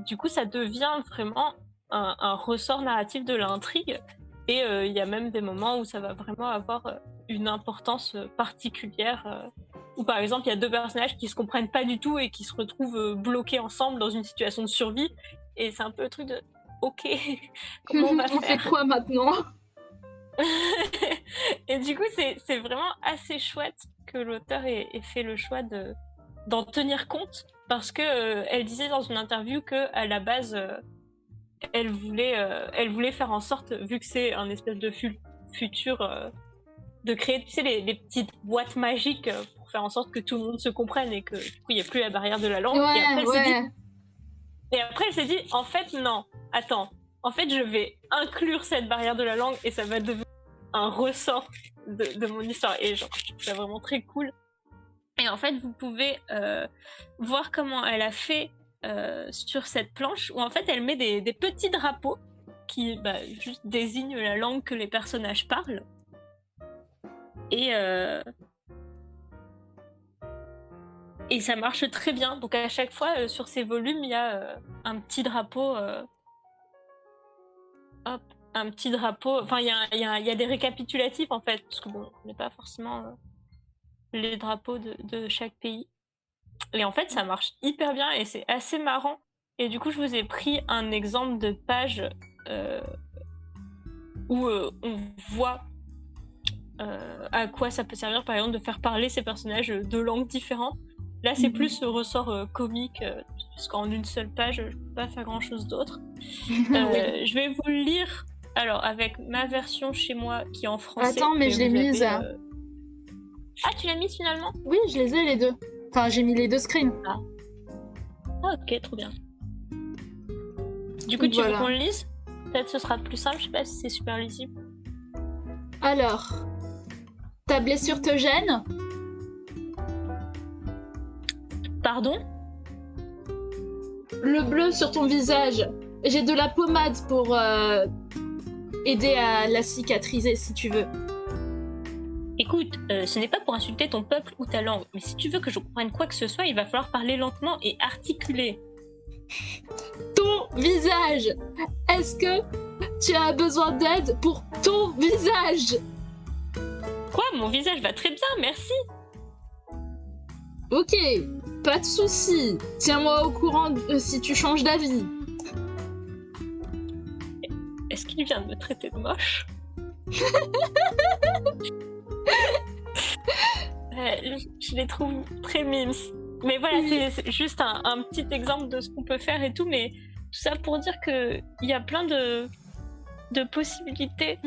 du coup, ça devient vraiment un ressort narratif de l'intrigue. Et il y a même des moments où ça va vraiment avoir une importance particulière. Où par exemple, il y a deux personnages qui se comprennent pas du tout et qui se retrouvent bloqués ensemble dans une situation de survie. Et c'est un peu le truc de « Ok, comment on va faire ?» On fait quoi maintenant ? Et du coup, c'est vraiment assez chouette que l'auteur ait fait le choix d'en tenir compte, parce que elle disait dans une interview que à la base, elle voulait faire en sorte, vu que c'est un espèce de futur, de créer, tu sais, les petites boîtes magiques pour faire en sorte que tout le monde se comprenne et que du coup, il n'y ait plus la barrière de la langue. Ouais, Et après, elle s'est dit, en fait, non, attends. En fait, je vais inclure cette barrière de la langue et ça va devenir un ressort de mon histoire. Et genre, je trouve ça vraiment très cool. Et en fait, vous pouvez voir comment elle a fait sur cette planche, où en fait, elle met des petits drapeaux qui juste désignent la langue que les personnages parlent. Et ça marche très bien. Donc à chaque fois, sur ces volumes, il y a un petit drapeau. Un petit drapeau. Enfin, il y a des récapitulatifs en fait, parce que bon, on n'est pas forcément les drapeaux de chaque pays. Et en fait, ça marche hyper bien et c'est assez marrant. Et du coup, je vous ai pris un exemple de page où on voit à quoi ça peut servir, par exemple, de faire parler ces personnages de langues différentes. Là, c'est plus ce ressort comique, parce qu'en une seule page, je peux pas faire grand-chose d'autre. Je vais vous le lire, alors, avec ma version chez moi, qui est en français. Attends, mais je l'ai mise. Ah, tu l'as mise finalement? Oui, je les ai les deux. Enfin, j'ai mis les deux screens. Ah, ok, trop bien. Du coup, tu veux qu'on le lise? Peut-être ce sera plus simple, je sais pas si c'est super lisible. Alors, ta blessure te gêne? Pardon? Le bleu sur ton visage. J'ai de la pommade pour aider à la cicatriser si tu veux. Écoute, ce n'est pas pour insulter ton peuple ou ta langue, mais si tu veux que je comprenne quoi que ce soit, il va falloir parler lentement et articuler. Ton visage! Est-ce que tu as besoin d'aide pour ton visage? Quoi? Mon visage va très bien, merci! Ok, pas de soucis. Tiens-moi au courant si tu changes d'avis. Est-ce qu'il vient de me traiter de moche? Je les trouve très mimes. Mais voilà, c'est juste un petit exemple de ce qu'on peut faire et tout, mais tout ça pour dire qu'il y a plein de possibilités.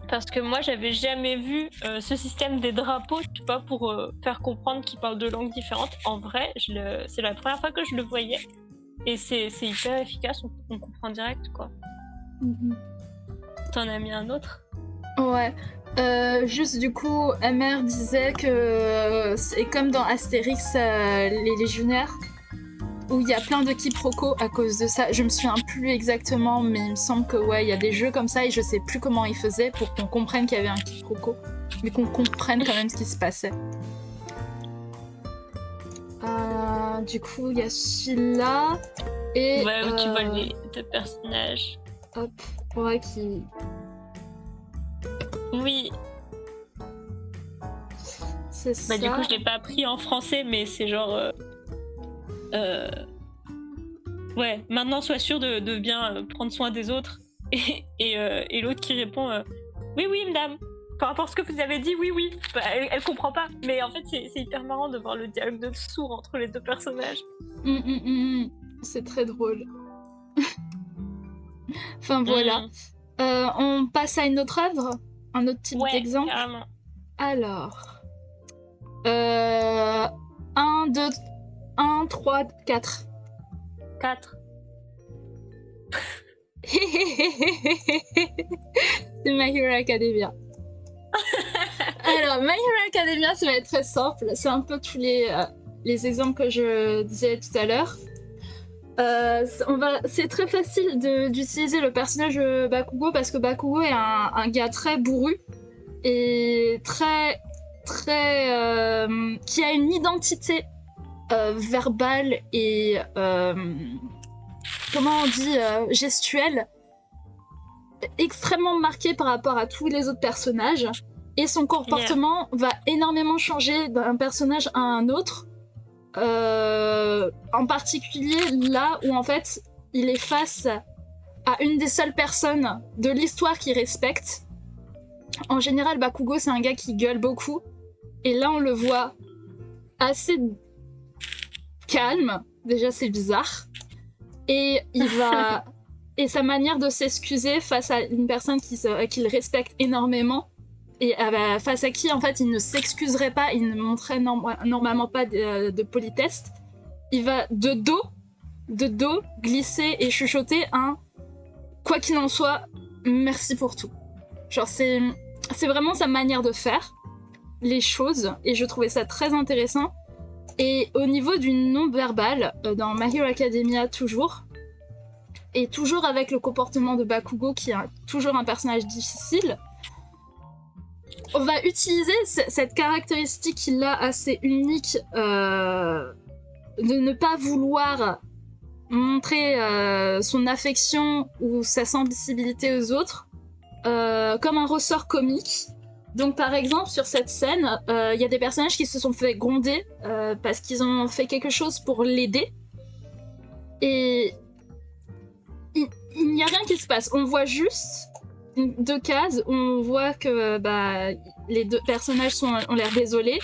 Parce que moi, j'avais jamais vu ce système des drapeaux, tu vois, pour faire comprendre qu'ils parlent de langues différentes. En vrai, c'est la première fois que je le voyais. Et c'est hyper efficace, on comprend direct, quoi. T'en as mis un autre? Ouais. Juste du coup, MR disait que c'est comme dans Astérix, les légionnaires, où il y a plein de quiproquos à cause de ça. Je me souviens plus exactement, mais il me semble que ouais, il y a des jeux comme ça et je sais plus comment ils faisaient pour qu'on comprenne qu'il y avait un quiproquo, mais qu'on comprenne quand même ce qui se passait. Du coup, il y a celui-là et ouais, où tu vois les deux personnages. Hop, ouais, qui. Oui. C'est ça. Du coup, je l'ai pas appris en français, mais c'est genre. Ouais, maintenant sois sûr de bien prendre soin des autres. Et l'autre qui répond oui, oui, madame. Par rapport à ce que vous avez dit, oui, oui. Elle comprend pas. Mais en fait, c'est hyper marrant de voir le dialogue de sourd entre les deux personnages. C'est très drôle. Enfin, voilà. On passe à une autre œuvre? Un autre type d'exemple? Carrément. Alors. 1, 2, 1, 3, 4. 4. C'est My Hero Academia. Alors, My Hero Academia, ça va être très simple. C'est un peu tous les exemples que je disais tout à l'heure. C'est très facile d'utiliser le personnage de Bakugo parce que Bakugo est un gars très bourru et très qui a une identité verbale et comment on dit gestuelle extrêmement marquée par rapport à tous les autres personnages et son comportement va énormément changer d'un personnage à un autre. En particulier là où en fait il est face à une des seules personnes de l'histoire qu'il respecte. En général, Bakugo c'est un gars qui gueule beaucoup et là on le voit assez calme, déjà c'est bizarre, et il va et sa manière de s'excuser face à une personne qu'il respecte énormément et face à qui en fait il ne s'excuserait pas, il ne montrait normalement pas de politesse, il va de dos glisser et chuchoter un quoi qu'il en soit, merci pour tout. Genre c'est c'est vraiment sa manière de faire les choses, et je trouvais ça très intéressant. Et au niveau du non-verbal, dans My Hero Academia toujours, et toujours avec le comportement de Bakugo, qui est toujours un personnage difficile, on va utiliser cette caractéristique qu'il a assez unique de ne pas vouloir montrer son affection ou sa sensibilité aux autres comme un ressort comique. Donc par exemple sur cette scène, il y a des personnages qui se sont fait gronder parce qu'ils ont fait quelque chose pour l'aider. Et il n'y a rien qui se passe. On voit juste deux cases où on voit que les deux personnages ont l'air désolés.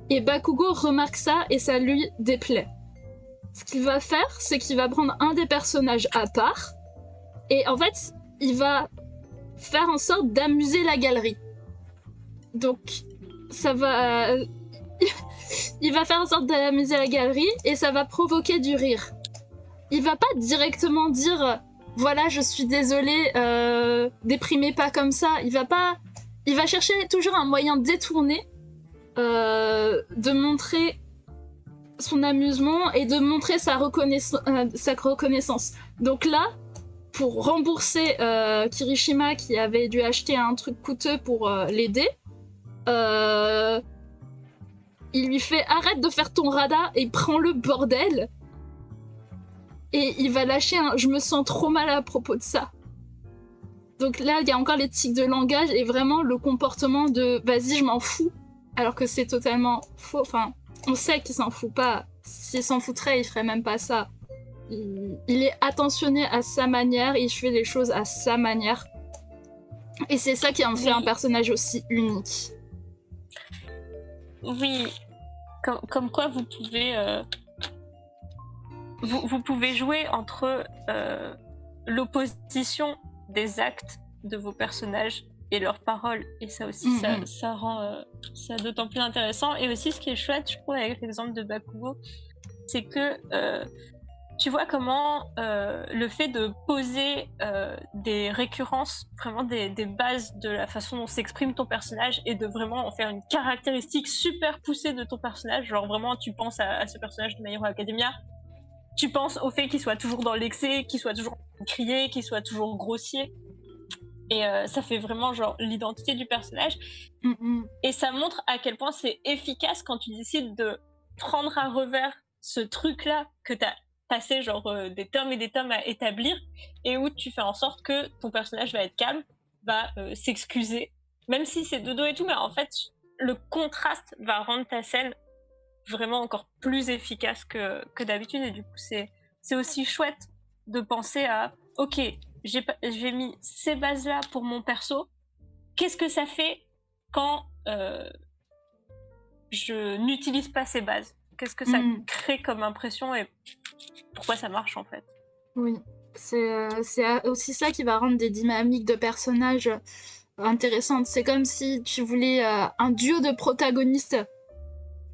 Et Bakugo remarque ça et ça lui déplaît. Ce qu'il va faire, c'est qu'il va prendre un des personnages à part. Et en fait, il va faire en sorte d'amuser la galerie. Donc, ça va... il va faire en sorte d'amuser la galerie et ça va provoquer du rire. Il va pas directement dire « Voilà, je suis désolé, déprimez pas comme ça ». Il va chercher toujours un moyen détourné de montrer son amusement et de montrer sa reconnaissance. Donc là, pour rembourser Kirishima qui avait dû acheter un truc coûteux pour l'aider, il lui fait « Arrête de faire ton rada et prends le bordel !» Et il va lâcher un « Je me sens trop mal à propos de ça ». Donc là, il y a encore les tics de langage et vraiment le comportement de « Vas-y, je m'en fous », alors que c'est totalement faux. Enfin, on sait qu'il s'en fout pas. S'il s'en foutrait, il ferait même pas ça. Il est attentionné à sa manière, il fait les choses à sa manière. Et c'est ça qui en fait un personnage aussi unique. Oui, comme quoi vous pouvez... Vous pouvez jouer entre l'opposition des actes de vos personnages et leurs paroles. Et ça aussi, ça rend ça d'autant plus intéressant. Et aussi, ce qui est chouette, je trouve, avec l'exemple de Bakugo, c'est que tu vois comment le fait de poser des récurrences, vraiment des bases de la façon dont s'exprime ton personnage et de vraiment en faire une caractéristique super poussée de ton personnage. Genre vraiment, tu penses à ce personnage de My Hero Academia, tu penses au fait qu'il soit toujours dans l'excès, qu'il soit toujours crié, qu'il soit toujours grossier. Et ça fait vraiment genre l'identité du personnage. Et ça montre à quel point c'est efficace quand tu décides de prendre à revers ce truc-là que t'as passé genre des tomes et des tomes à établir et où tu fais en sorte que ton personnage va être calme, va s'excuser, même si c'est de dos et tout, mais en fait, le contraste va rendre ta scène vraiment encore plus efficace que d'habitude. Et du coup, c'est aussi chouette de penser à ok, j'ai mis ces bases-là pour mon perso. Qu'est-ce que ça fait quand je n'utilise pas ces bases? Qu'est-ce que ça crée comme impression et pourquoi ça marche en fait? Oui, c'est aussi ça qui va rendre des dynamiques de personnages intéressantes. C'est comme si tu voulais un duo de protagonistes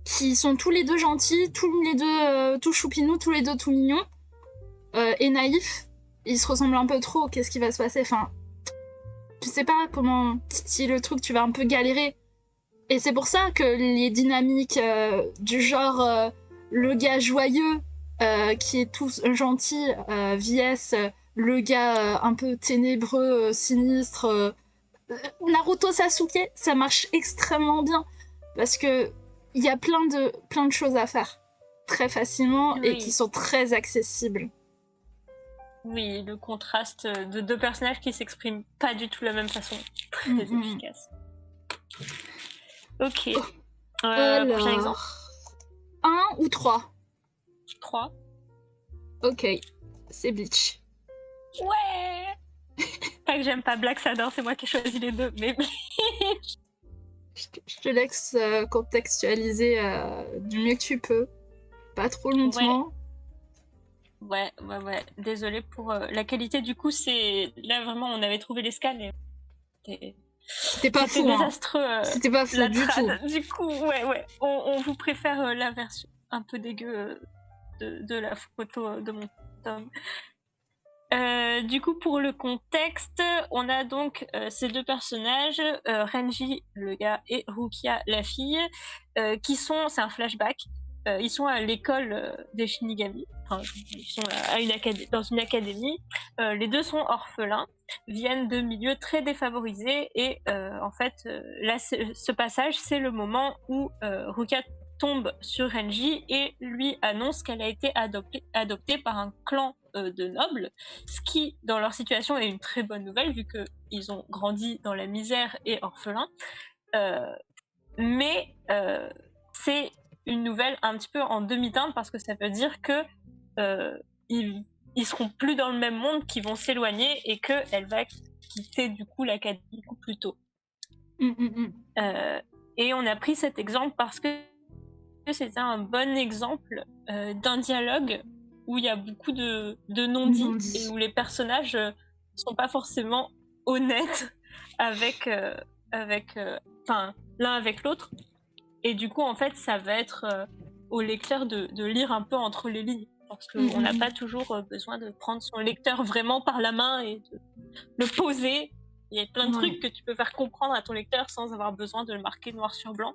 qui sont tous les deux gentils, tous les deux tout choupinous, tous les deux tout mignons et naïfs. Ils se ressemblent un peu trop, qu'est-ce qui va se passer? Enfin, tu sais pas comment titiller le truc, tu vas un peu galérer. Et c'est pour ça que les dynamiques du genre le gars joyeux qui est tout gentil, vs le gars un peu ténébreux, sinistre, Naruto Sasuke, ça marche extrêmement bien parce que il y a plein de choses à faire très facilement et qui sont très accessibles. Oui, le contraste de deux personnages qui s'expriment pas du tout de la même façon, très efficace. Ok. Alors, prochain exemple. 1 ou 3? 3. Ok, c'est Bleach. Ouais. Pas que j'aime pas Black Sador, c'est moi qui ai choisi les deux, mais Bleach. Je te laisse contextualiser du mieux que tu peux. Pas trop longtemps. Ouais. Désolée pour la qualité. Du coup, c'est... Là, vraiment, on avait trouvé les scans et... C'était pas fou, désastreux. C'était pas fou du tout. Du coup, ouais. On vous préfère la version un peu dégueu de la photo de mon tome. Du coup, pour le contexte, on a donc ces deux personnages, Renji, le gars, et Rukia, la fille, c'est un flashback, ils sont à l'école des Shinigami, enfin, ils sont dans une académie, les deux sont orphelins, viennent de milieux très défavorisés, et en fait, là, ce passage, c'est le moment où Rukia tombe sur Renji et lui annonce qu'elle a été adoptée par un clan de nobles, ce qui, dans leur situation, est une très bonne nouvelle vu qu'ils ont grandi dans la misère et orphelins. Mais c'est une nouvelle un petit peu en demi-teinte parce que ça veut dire que ils seront plus dans le même monde, qu'ils vont s'éloigner et qu'elle va quitter du coup l'académie plus tôt. Et on a pris cet exemple parce que c'était un bon exemple d'un dialogue où il y a beaucoup de non-dits et où les personnages sont pas forcément honnêtes avec l'un avec l'autre. Et du coup, en fait, ça va être au lecteur de lire un peu entre les lignes. Parce qu'on n'a pas toujours besoin de prendre son lecteur vraiment par la main et de le poser. Il y a plein de trucs que tu peux faire comprendre à ton lecteur sans avoir besoin de le marquer noir sur blanc.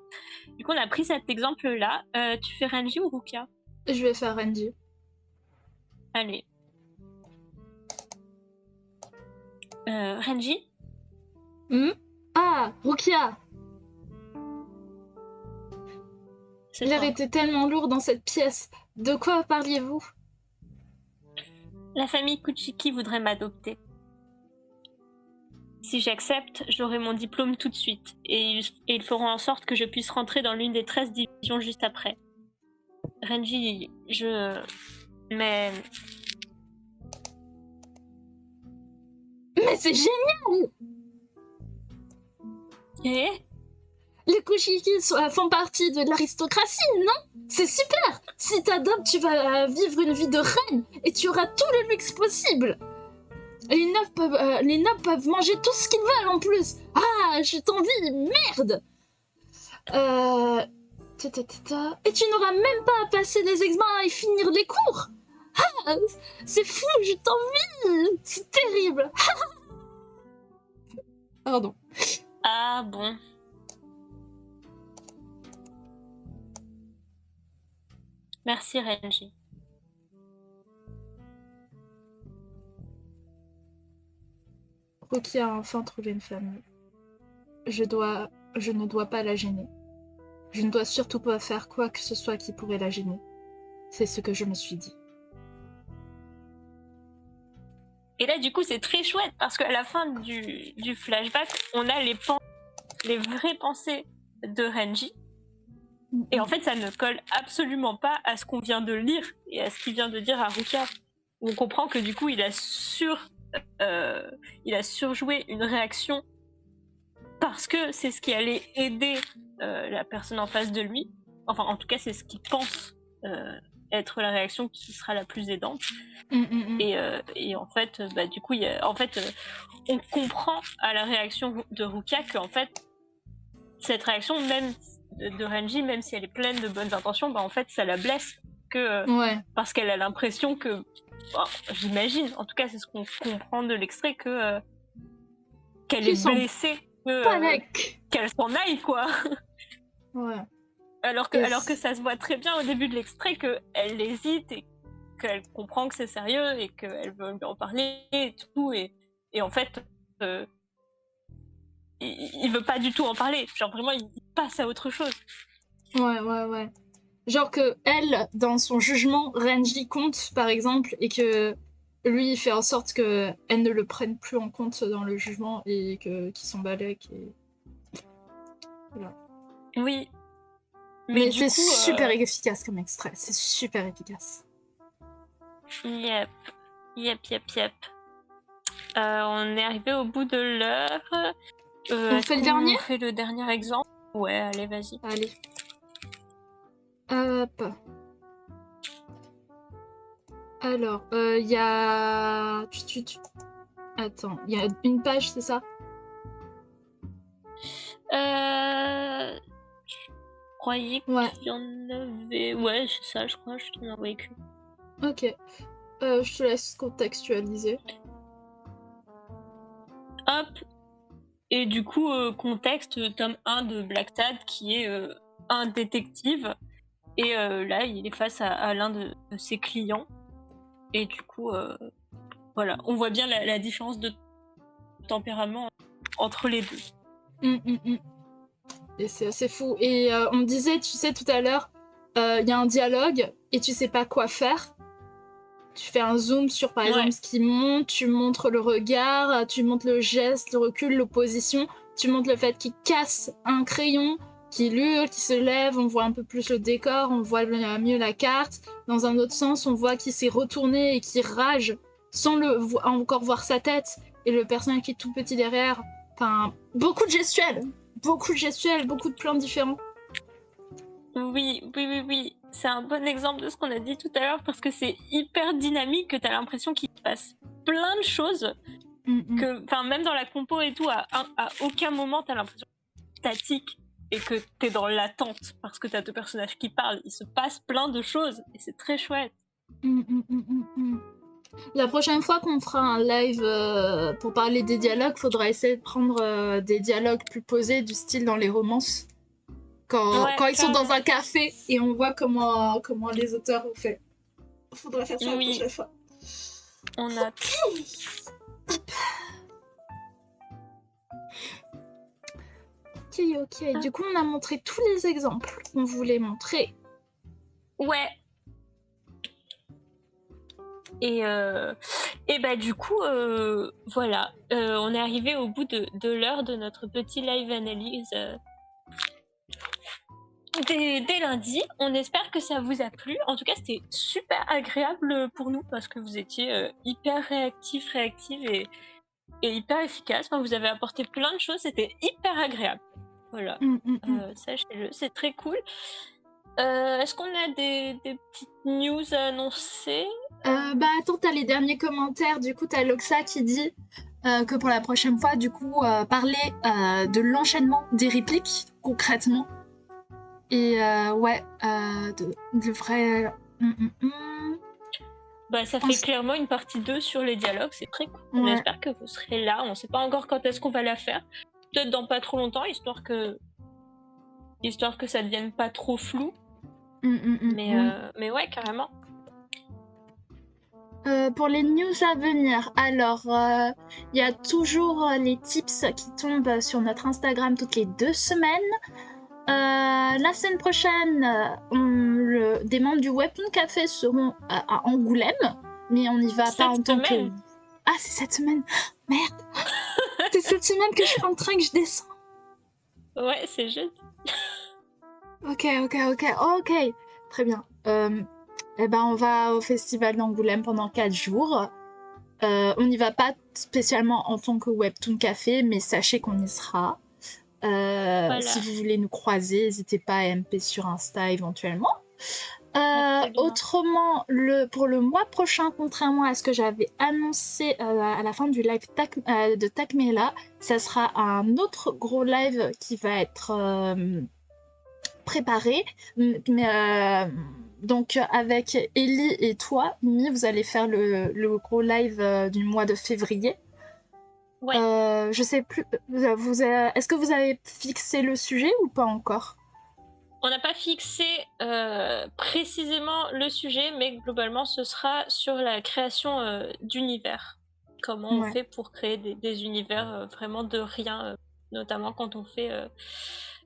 Du coup, on a pris cet exemple-là. Tu fais Renji ou Rukia ? Je vais faire Renji. Allez. Renji ? Ah, Rukia. L'air était tellement lourd dans cette pièce. De quoi parliez-vous ? La famille Kuchiki voudrait m'adopter. Si j'accepte, j'aurai mon diplôme tout de suite, et ils feront en sorte que je puisse rentrer dans l'une des 13 divisions juste après. Renji, Mais c'est génial! Et les Kuchiki font partie de l'aristocratie, non? C'est super! Si t'adoptes, tu vas vivre une vie de reine, et tu auras tout le luxe possible! Les nobles peuvent manger tout ce qu'ils veulent en plus. Ah, je t'envie, merde. Et tu n'auras même pas à passer les examens et finir les cours. Ah, c'est fou, je t'envie. C'est terrible. Pardon. Ah bon. Merci Renji. Rukia a enfin trouvé une famille. Je ne dois pas la gêner. Je ne dois surtout pas faire quoi que ce soit qui pourrait la gêner. C'est ce que je me suis dit. Et là, du coup, c'est très chouette parce qu'à la fin du flashback, on a les vraies pensées de Renji. Et en fait, ça ne colle absolument pas à ce qu'on vient de lire et à ce qu'il vient de dire à Rukia. On comprend que du coup, il a surjoué une réaction parce que c'est ce qui allait aider la personne en face de lui. Enfin, en tout cas, c'est ce qu'il pense être la réaction qui sera la plus aidante. Et en fait, du coup, on comprend à la réaction de Rukia que en fait, cette réaction même de Renji, même si elle est pleine de bonnes intentions, en fait, ça la blesse parce qu'elle a l'impression que, j'imagine, en tout cas, c'est ce qu'on comprend de l'extrait, qu'elle est blessée, qu'elle s'en aille, quoi. Ouais. Alors que ça se voit très bien au début de l'extrait qu'elle hésite et qu'elle comprend que c'est sérieux et qu'elle veut lui en parler et tout. Et en fait, il veut pas du tout en parler. Genre vraiment, il passe à autre chose. Ouais. Genre que elle, dans son jugement, Renji compte, par exemple, et que lui, il fait en sorte qu'elle ne le prenne plus en compte dans le jugement et qu'il s'en balèque. Et... Voilà. Oui. Mais c'est super efficace comme extrait. C'est super efficace. Yep. On est arrivé au bout de l'heure. On fait le dernier ? On fait le dernier exemple. Ouais, allez, vas-y. Allez. Hop. Alors, il y a... Attends, il y a une page, c'est ça ? Je croyais qu'il y en avait... Ouais, c'est ça, je crois, je t'en ai envoyé qu'une. Ok. Je te laisse contextualiser. Hop. Et du coup, contexte, tome 1 de Black Tad, qui est un détective. Et là, il est face à l'un de ses clients. Et du coup, voilà, on voit bien la différence de tempérament entre les deux. Et c'est assez fou. Et on me disait, tu sais, tout à l'heure, il y a un dialogue et tu sais pas quoi faire. Tu fais un zoom sur, par exemple, ce qui monte, tu montres le regard, tu montres le geste, le recul, l'opposition, tu montres le fait qu'il casse un crayon, qu'il hurle, qu'il se lève, on voit un peu plus le décor, on voit mieux la carte. Dans un autre sens, on voit qu'il s'est retourné et qu'il rage sans encore voir sa tête, et le personnage qui est tout petit derrière. Enfin, beaucoup de gestuels, beaucoup de plans différents. Oui. C'est un bon exemple de ce qu'on a dit tout à l'heure, parce que c'est hyper dynamique, que t'as l'impression qu'il se passe plein de choses. Que, même dans la compo et tout, à aucun moment t'as l'impression statique et que t'es dans l'attente, parce que t'as deux personnages qui parlent. Il se passe plein de choses et c'est très chouette. La prochaine fois qu'on fera un live pour parler des dialogues, faudra essayer de prendre des dialogues plus posés, du style dans les romances. Quand ils sont dans un café et on voit comment les auteurs ont fait. Faudra faire ça la prochaine fois. On a... Ok. Du coup, on a montré tous les exemples qu'on voulait montrer. Ouais. Et bah du coup, voilà, on est arrivé au bout de l'heure de notre petit live analyse dès lundi. On espère que ça vous a plu. En tout cas, c'était super agréable pour nous, parce que vous étiez hyper réactifs et hyper efficaces. Enfin, vous avez apporté plein de choses, c'était hyper agréable. Voilà, sachez-le, c'est très cool. Est-ce qu'on a des petites news à annoncer? Attends, t'as les derniers commentaires. Du coup, t'as Loxa qui dit que pour la prochaine fois, du coup, parler de l'enchaînement des répliques, concrètement. Et de vrai... Bah, ça fait clairement une partie 2 sur les dialogues, c'est très cool. On espère que vous serez là. On sait pas encore quand est-ce qu'on va la faire. Peut-être dans pas trop longtemps, histoire que ça devienne pas trop flou. Mais ouais, carrément. Pour les news à venir, alors il y a toujours les tips qui tombent sur notre Instagram toutes les 2 semaines. La semaine prochaine, des membres du Webtoon Café seront à Angoulême, mais on n'y va pas en tant que... Ah, c'est cette semaine. Merde. C'est cette semaine que je prends le train, que je descends. Ouais, c'est jeudi. Ok. Très bien. Eh ben, on va au festival d'Angoulême pendant 4 jours. On n'y va pas spécialement en tant que Webtoon Café, mais sachez qu'on y sera. Voilà. Si vous voulez nous croiser, n'hésitez pas à MP sur Insta éventuellement. Autrement, pour le mois prochain, contrairement à ce que j'avais annoncé à la fin du live de Takmela, ça sera un autre gros live qui va être préparé. Donc avec Ellie et toi, Mimi, vous allez faire le gros live du mois de février. Ouais. Je sais plus. Est-ce que vous avez fixé le sujet ou pas encore? On n'a pas fixé précisément le sujet, mais globalement, ce sera sur la création d'univers. Comment on fait pour créer des univers vraiment de rien, notamment quand on fait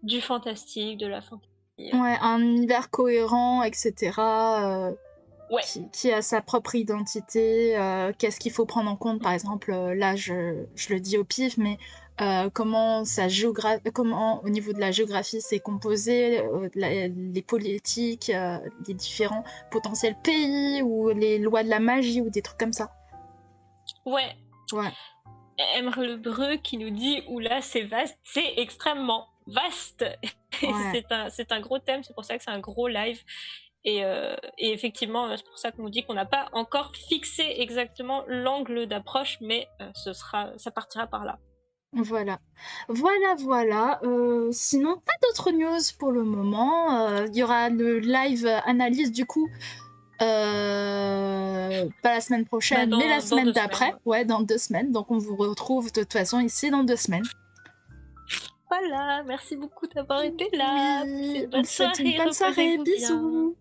du fantastique, de la fantasy. Ouais, un univers cohérent, etc. Qui a sa propre identité. Qu'est-ce qu'il faut prendre en compte, par exemple, là, je le dis au pif, mais comment au niveau de la géographie c'est composé, les politiques, les différents potentiels pays ou les lois de la magie ou des trucs comme ça. Ouais. Emre Le Breu qui nous dit « Oula, c'est vaste, c'est extrêmement vaste !» C'est un gros thème, c'est pour ça que c'est un gros live. Et effectivement, c'est pour ça qu'on nous dit qu'on n'a pas encore fixé exactement l'angle d'approche, mais ça partira par là. Voilà. Sinon, pas d'autres news pour le moment. Il y aura le live analyse du coup Pas la semaine prochaine, Bah, mais la dans semaine 2 d'après. semaines, Ouais, dans 2 semaines. Donc on vous retrouve de toute façon ici dans 2 semaines. Voilà, merci beaucoup d'avoir été là. Oui, C'est une on bonne te souhaite une soirée, bonne soirée. reposez-vous bien. Bisous.